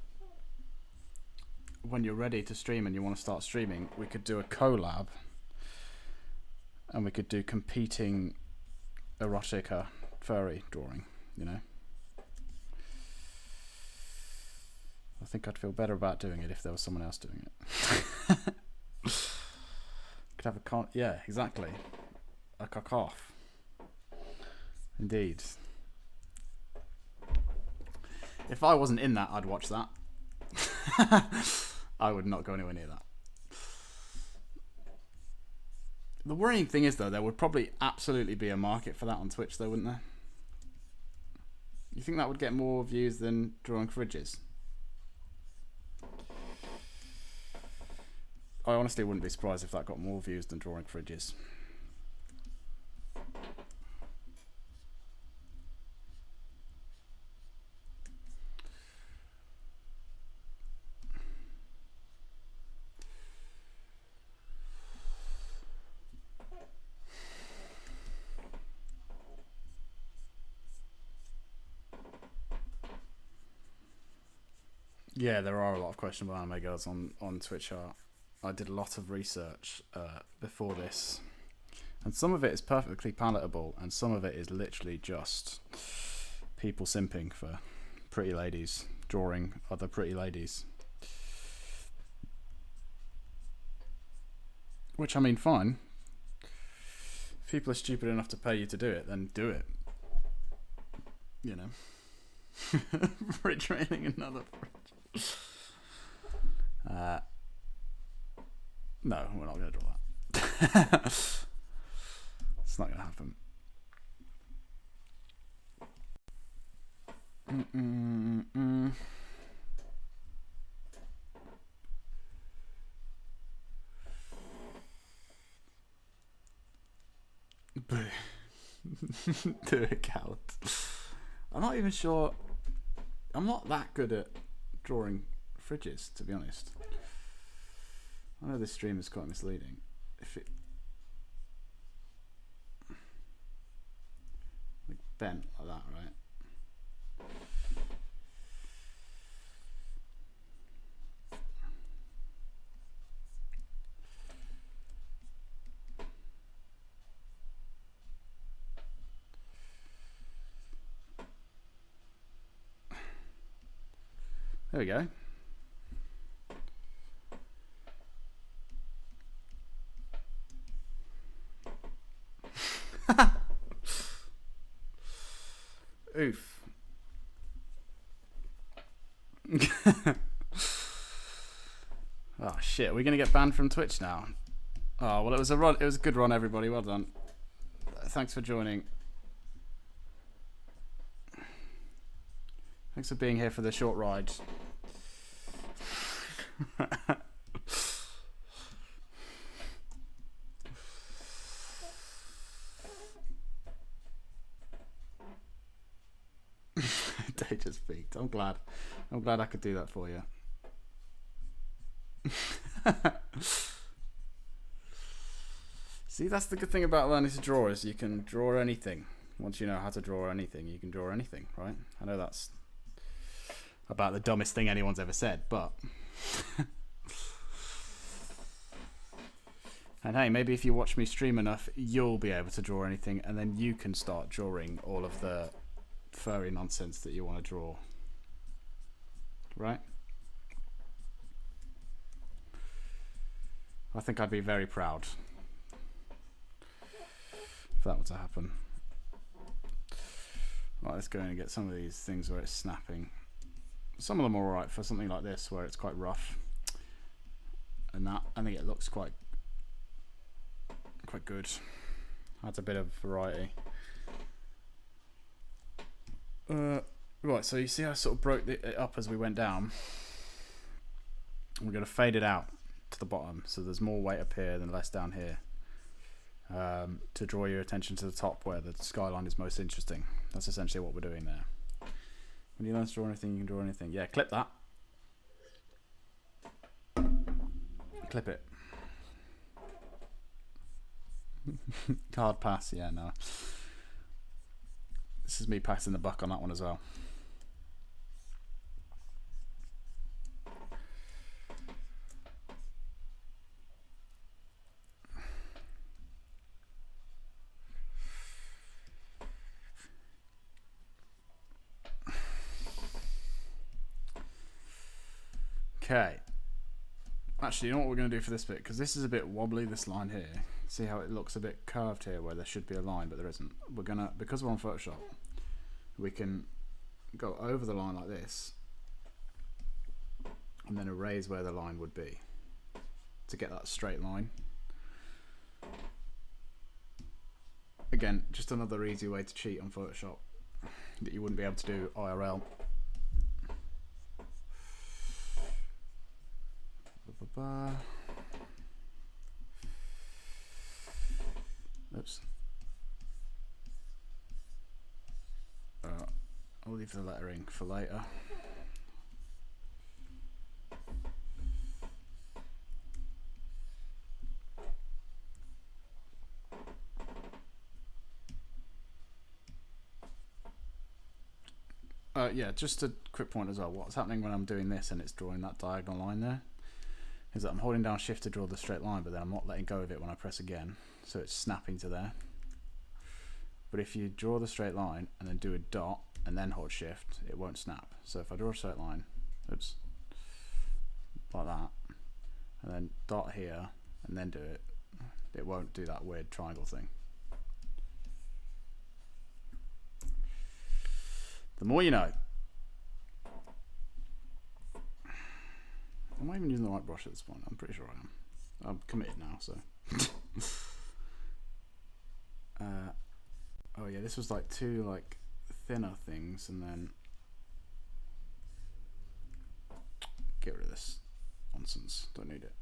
Speaker 1: you're ready to stream and you want to start streaming, we could do a collab and we could do competing erotica furry drawing, you know? I think I'd feel better about doing it if there was someone else doing it. Could have a yeah, exactly. A cock off. Indeed. If I wasn't in that, I'd watch that. I would not go anywhere near that. The worrying thing is, though, there would probably absolutely be a market for that on Twitch, though, wouldn't there? You think that would get more views than drawing fridges? I honestly wouldn't be surprised if that got more views than drawing fridges. Yeah, there are a lot of questionable anime girls on Twitch art. I did a lot of research before this, and some of it is perfectly palatable, and some of it is literally just people simping for pretty ladies, drawing other pretty ladies. Which, I mean, fine. If people are stupid enough to pay you to do it, then do it. You know. Fridge raining another fridge. No, we're not going to draw that. It's not going to happen. Do it, Cal. I'm not even sure. I'm not that good at drawing fridges, to be honest. I know this stream is quite misleading. If it like bent like that, right? There we go. Oof. Oh shit, are we gonna get banned from Twitch now? Oh well, it was a run. It was a good run, everybody. Well done. Thanks for joining. Thanks for being here for the short ride. They just peaked. I'm glad I could do that for you. See, that's the good thing about learning to draw, is you can draw anything. Once you know how to draw anything, you can draw anything, right? I know that's about the dumbest thing anyone's ever said, but and hey, maybe if you watch me stream enough, you'll be able to draw anything, and then you can start drawing all of the furry nonsense that you want to draw, right? I think I'd be very proud if that were to happen. Right, let's go in and get some of these things where it's snapping. Some of them are alright for something like this where it's quite rough, and that, I think it looks quite good. Adds a bit of variety. Right, so you see I sort of broke it up as we went down. We're going to fade it out to the bottom, so there's more weight up here than less down here, to draw your attention to the top where the skyline is most interesting. That's essentially what we're doing there. When you learn to draw anything, you can draw anything. Yeah, clip that. Clip it. Hard pass, yeah, no. This is me passing the buck on that one as well. Okay. Actually, you know what we're going to do for this bit? Because this is a bit wobbly, this line here. See how it looks a bit curved here where there should be a line, but there isn't. We're going to, because we're on Photoshop, we can go over the line like this and then erase where the line would be to get that straight line. Again, just another easy way to cheat on Photoshop that you wouldn't be able to do IRL. Oops. I'll leave the lettering for later. Yeah, just a quick point as well. What's happening when I'm doing this and it's drawing that diagonal line there is that I'm holding down shift to draw the straight line, but then I'm not letting go of it when I press again, so it's snapping to there. But if you draw the straight line and then do a dot and then hold shift, it won't snap. So if I draw a straight line, oops, like that, and then dot here and then do it, it won't do that weird triangle thing. The more you know. Am I even using the right brush at this point? I'm pretty sure I am. I'm committed now, so. Oh yeah, this was like two like thinner things, and then get rid of this nonsense. Don't need it.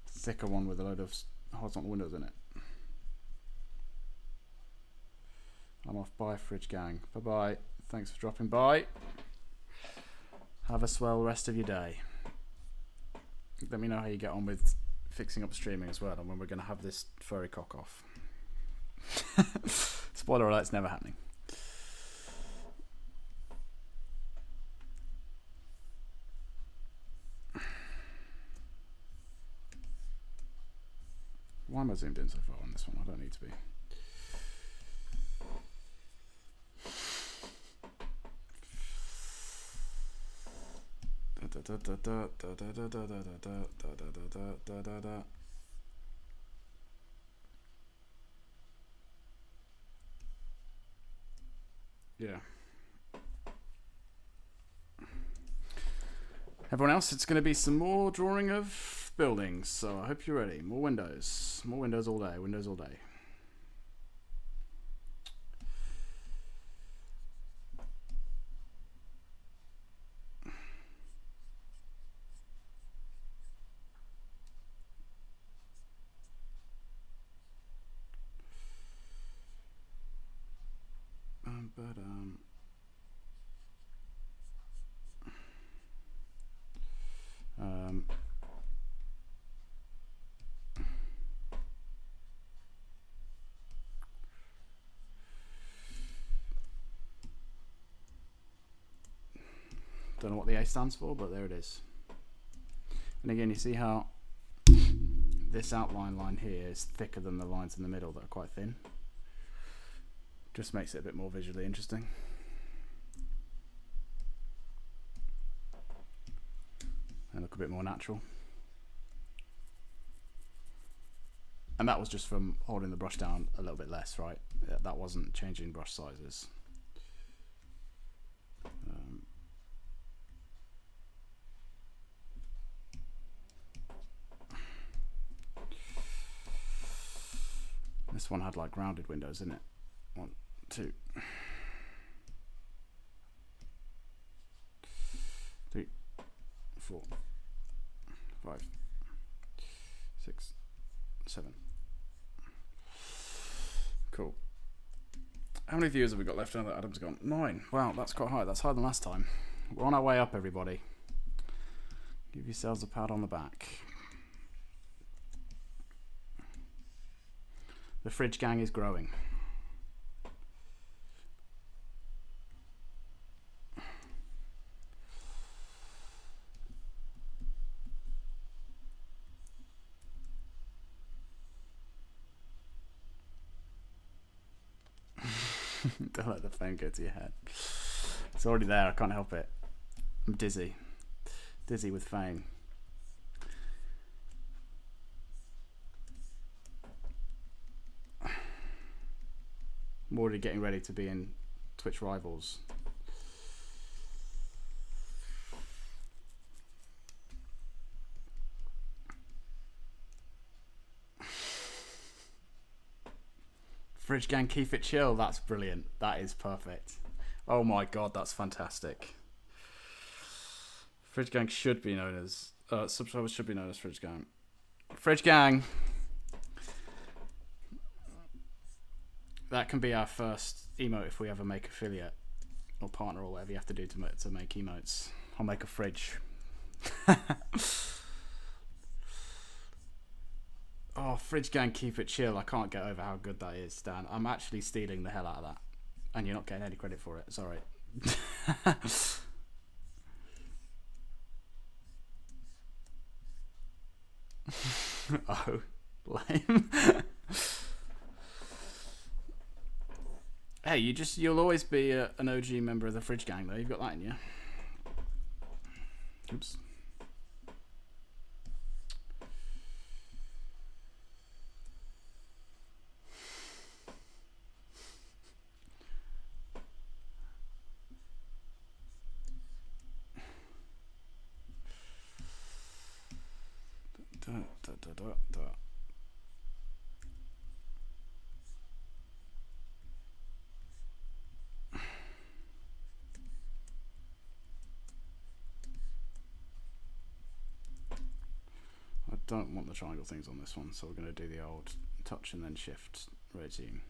Speaker 1: Thicker one with a load of horizontal windows in it. I'm off. Bye, Fridge Gang. Bye bye. Thanks for dropping by. Have a swell rest of your day. Let me know how you get on with fixing up streaming as well, and when we're going to have this furry cock off. Spoiler alert, it's never happening. Why am I zoomed in so far on this one? I don't need to be. Yeah. Everyone else, it's going to be some more drawing of buildings, so I hope you're ready. More windows all day, windows all day. But don't know what the A stands for, but there it is. And again, you see how this outline line here is thicker than the lines in the middle that are quite thin. Just makes it a bit more visually interesting. And look a bit more natural. And that was just from holding the brush down a little bit less, right? That wasn't changing brush sizes. This one had like rounded windows in it. 1, 2, 3, 4, 5, 6, 7. Cool. How many views have we got left now that Adam's gone? 9. Wow, that's quite high. That's higher than last time. We're on our way up, everybody. Give yourselves a pat on the back. The Fridge Gang is growing. Don't let the phone go to your head. It's already there, I can't help it. I'm dizzy. Dizzy with fame. I'm already getting ready to be in Twitch Rivals. Fridge Gang, keep it chill. That's brilliant. That is perfect. Oh my god, that's fantastic. Fridge Gang should be known as subscribers should be known as Fridge Gang. Fridge Gang. That can be our first emote if we ever make affiliate or partner or whatever you have to do to make emotes. I'll make a fridge. Oh, Fridge Gang, keep it chill. I can't get over how good that is, Dan. I'm actually stealing the hell out of that. And you're not getting any credit for it. It's alright. Oh, lame. Hey, you'll always be an OG member of the Fridge Gang, though. You've got that in you. Oops. I don't want the triangle things on this one, so we're going to do the old touch and then shift regime.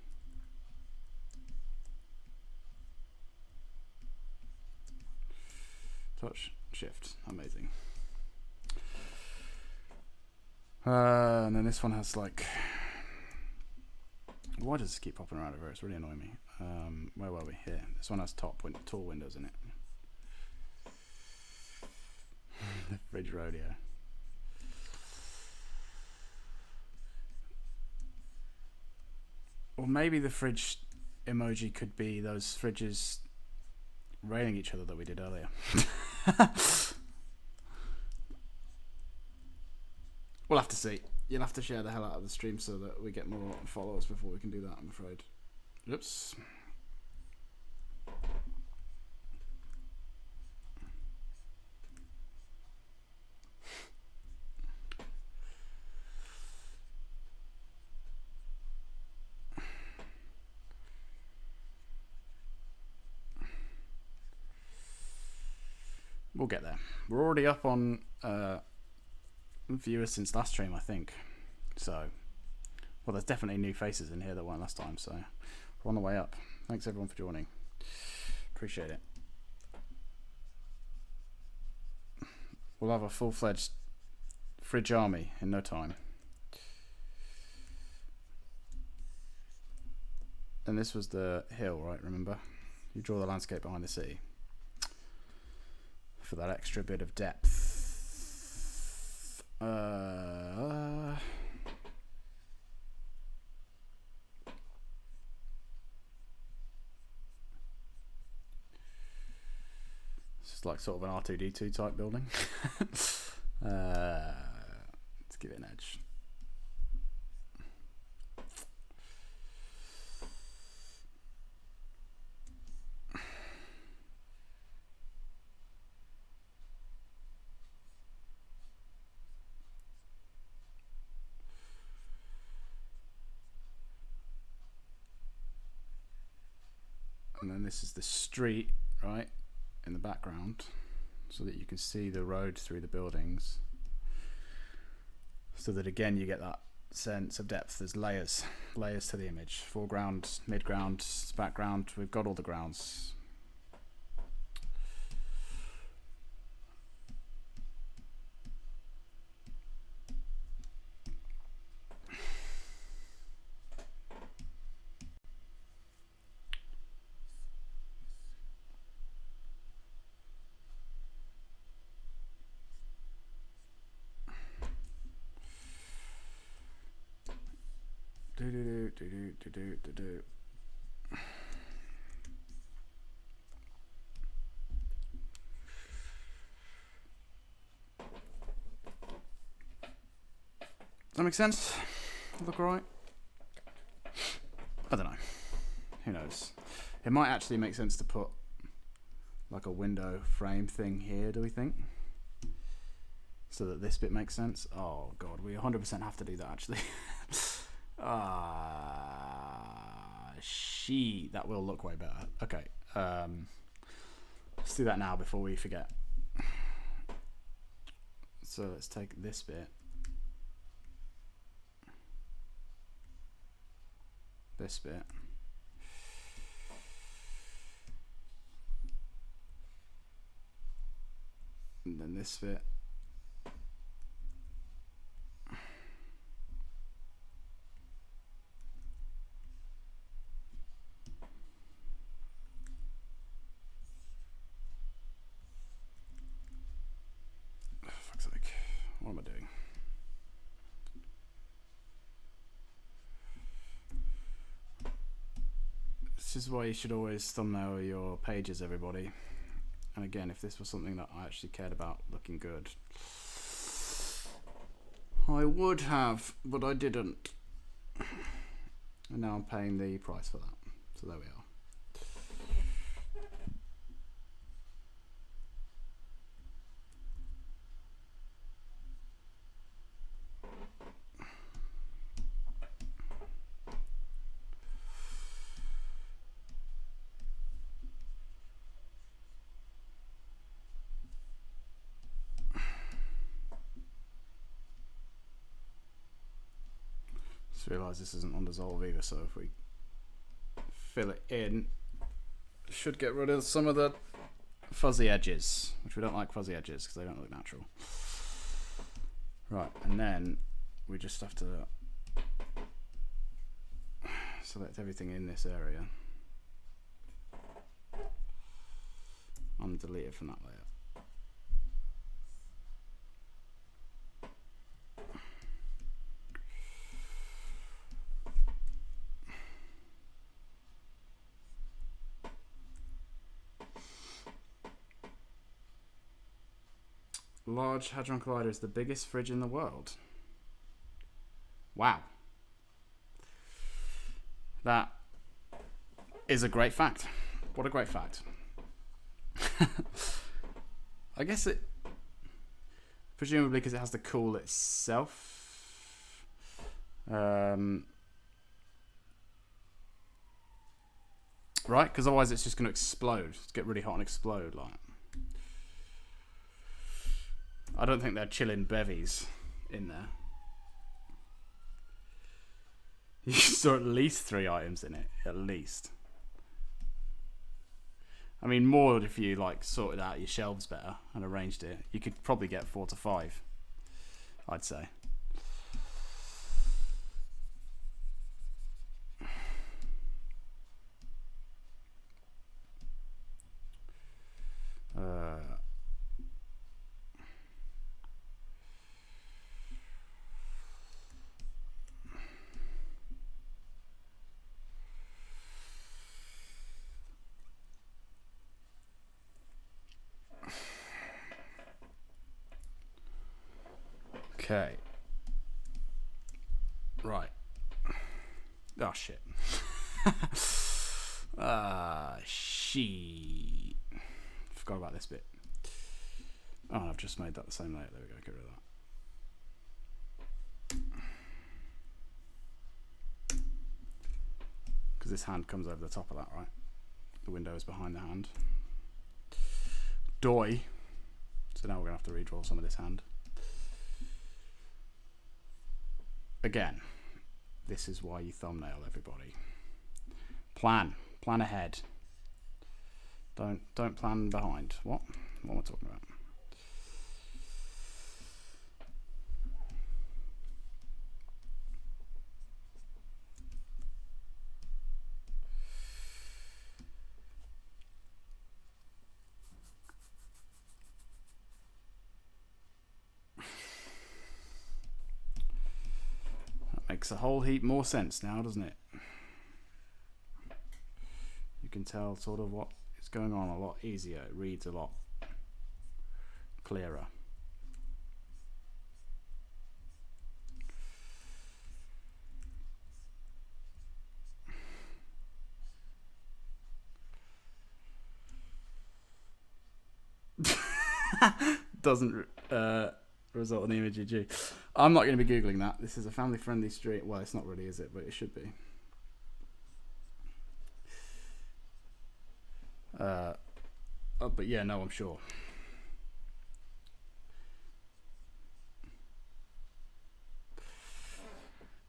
Speaker 1: Touch, shift, amazing. And then this one has like, why does this keep popping around over here? It's really annoying me. Where were we? Here. This one has tall windows in it. The Fridge Rodeo. Or maybe the fridge emoji could be those fridges railing each other that we did earlier. We'll have to see. You'll have to share the hell out of the stream so that we get more followers before we can do that, I'm afraid. Oops. We'll get there. We're already up on viewers since last stream, I think. So, well, there's definitely new faces in here that weren't last time, so we're on the way up. Thanks everyone for joining. Appreciate it. We'll have a full-fledged fridge army in no time. And this was the hill, right? Remember? You draw the landscape behind the city for that extra bit of depth. It's like sort of an R2D2 type building. Let's give it an edge. And then this is the street, right, in the background, so that you can see the road through the buildings. So that again you get that sense of depth. There's layers to the image. Foreground, midground, background. We've got all the grounds. Do. Does that make sense? Look alright? I don't know. Who knows? It might actually make sense to put like a window frame thing here, do we think? So that this bit makes sense. Oh god, we 100% have to do that actually. That will look way better. Okay, let's do that now before we forget. So let's take this bit, and then this bit. What am I doing? This is why you should always thumbnail your pages, everybody. And again, if this was something that I actually cared about looking good, I would have, but I didn't. And now I'm paying the price for that. So there we are. Just realise this isn't on dissolve either, so if we fill it in, it should get rid of some of the fuzzy edges, which we don't like fuzzy edges because they don't look natural. Right, and then we just have to select everything in this area and delete it from that layer. Large Hadron Collider is the biggest fridge in the world. Wow. That is a great fact. What a great fact. I guess it, presumably because it has to cool itself. Right? Because otherwise it's just going to explode. It's get really hot and explode. Like, I don't think they're chilling bevies in there. You saw at least 3 items in it, at least. I mean, more if you like sorted out your shelves better and arranged it. You could probably get 4 to 5, I'd say. Okay. Right. Oh, shit. Shit. Forgot about this bit. Oh, I've just made that the same layer. There we go. Get rid of that. Because this hand comes over the top of that, right? The window is behind the hand. Doi. So now we're going to have to redraw some of this hand. Again, this is why you thumbnail, everybody. Plan ahead. Don't plan behind. What am I talking about? Makes a whole heap more sense now, doesn't it? You can tell sort of what is going on a lot easier. It reads a lot clearer. Doesn't result in the image GG. I'm not going to be Googling that. This is a family-friendly stream. Well, it's not really, is it? But it should be. But yeah, no, I'm sure.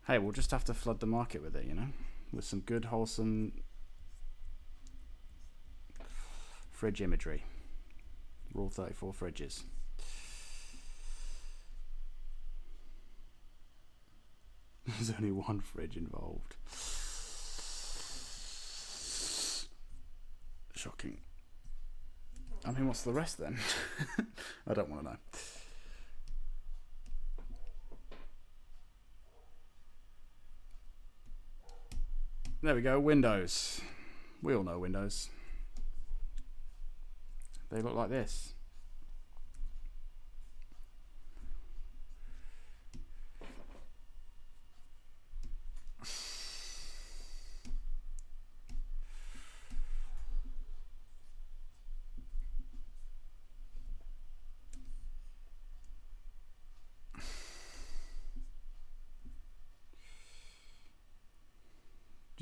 Speaker 1: Hey, we'll just have to flood the market with it, you know? With some good, wholesome fridge imagery. Rule 34 fridges. There's only one fridge involved. Shocking. I mean, what's the rest then? I don't want to know. There we go, windows. We all know windows. They look like this.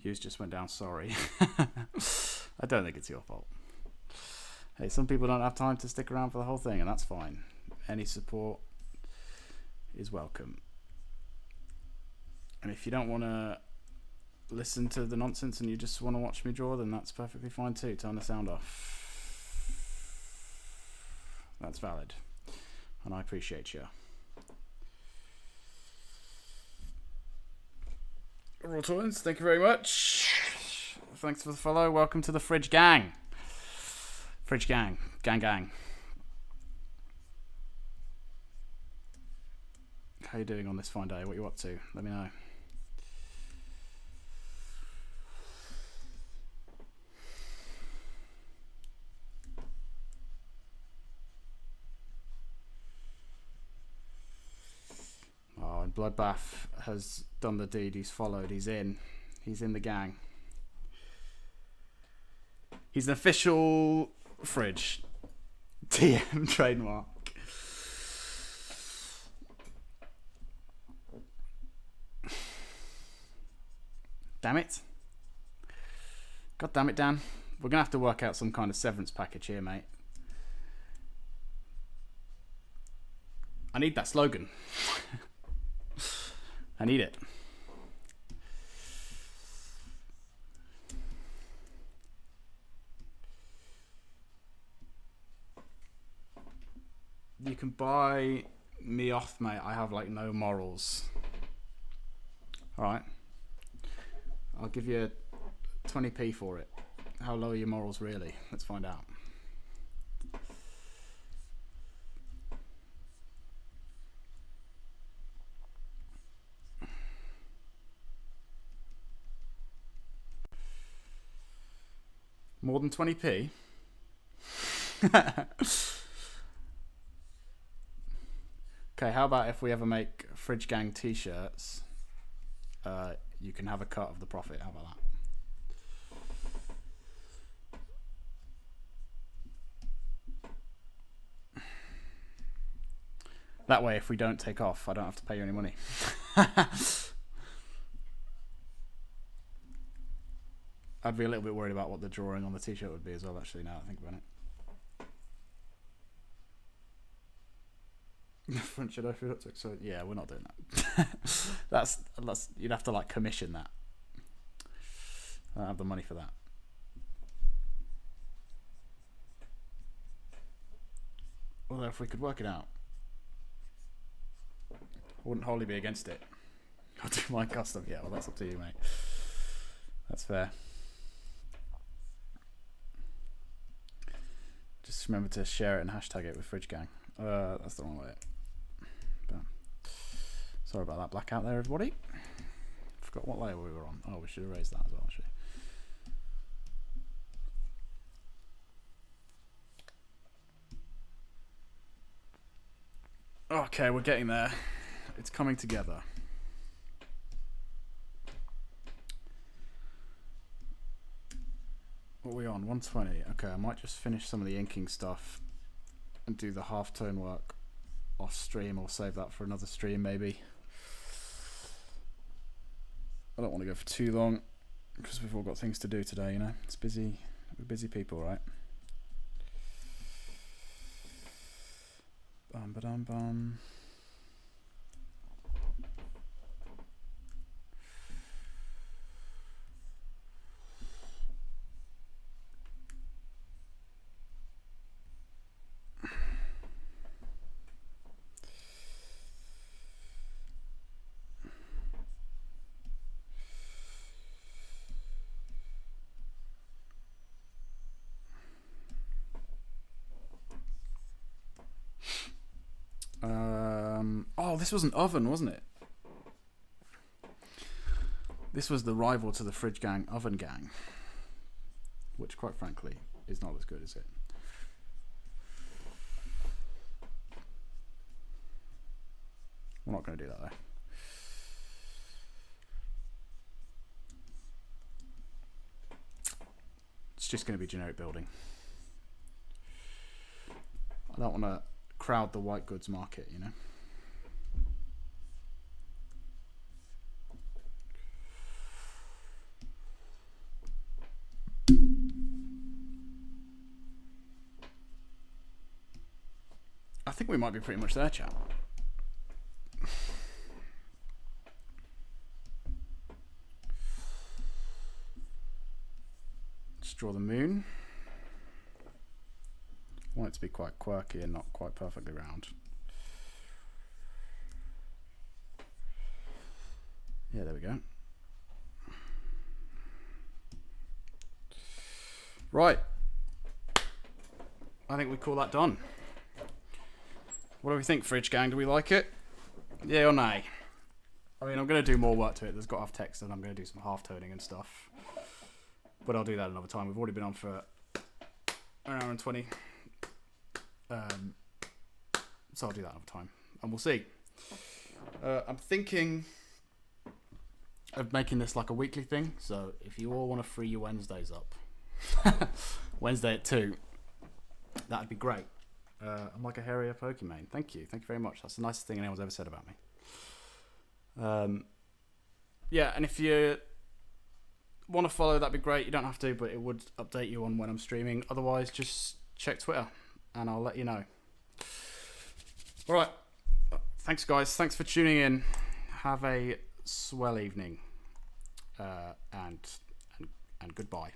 Speaker 1: Views just went down, sorry. I don't think it's your fault. Hey, some people don't have time to stick around for the whole thing, and that's fine. Any support is welcome. And if you don't want to listen to the nonsense and you just want to watch me draw, then that's perfectly fine too. Turn the sound off. That's valid. And I appreciate you. Rolltoins, thank you very much. Thanks for the follow. Welcome to the Fridge Gang. Fridge Gang. Gang. How you doing on this fine day? What you up to? Let me know. Oh, and Bloodbath has done the deed. He's followed. He's in. He's in the gang. He's an official Fridge. TM trademark. Damn it. God damn it, Dan. We're going to have to work out some kind of severance package here, mate. I need that slogan. I need it. You can buy me off, mate. I have like no morals. All right. I'll give you 20p for it. How low are your morals really? Let's find out. More than 20p? Okay, how about if we ever make Fridge Gang t-shirts, you can have a cut of the profit. How about that? That way, if we don't take off, I don't have to pay you any money. I'd be a little bit worried about what the drawing on the t-shirt would be as well, actually, now that I think about it. Front should I feel it? So yeah, we're not doing that. that's you'd have to like commission that. I don't have the money for that. Although if we could work it out, I wouldn't wholly be against it. I'll do my custom. Yeah, well that's up to you, mate. That's fair. Just remember to share it and hashtag it with Fridge Gang. That's the wrong way. But sorry about that blackout there, everybody. Forgot what layer we were on. Oh, we should erase that as well, actually. Okay, we're getting there. It's coming together. What are we on? 120. Okay, I might just finish some of the inking stuff and do the halftone work off stream, or save that for another stream maybe. I don't want to go for too long because we've all got things to do today, you know. It's busy. We're busy people, right? Bum ba dum bum. Oh, this was an oven, wasn't it? This was the rival to the Fridge Gang Oven Gang, which, quite frankly, is not as good, is it? We're not going to do that, though. It's just going to be generic building. I don't want to crowd the white goods market, you know. I think we might be pretty much there, chat. Let's draw the moon. I want it to be quite quirky and not quite perfectly round. Yeah, there we go. Right. I think we call that done. What do we think, Fridge Gang? Do we like it? Yeah or nay? I mean, I'm going to do more work to it. There's got to have text and I'm going to do some half-toning and stuff. But I'll do that another time. We've already been on for an hour and 20. So I'll do that another time. And we'll see. I'm thinking of making this like a weekly thing. So if you all want to free your Wednesdays up, Wednesday at 2, that'd be great. I'm like a hairier Pokemon. Thank you very much. That's the nicest thing anyone's ever said about me. Yeah, and if you want to follow, that'd be great. You don't have to, but it would update you on when I'm streaming. Otherwise, just check Twitter and I'll let you know. All right. Thanks, guys. Thanks for tuning in. Have a swell evening. And goodbye.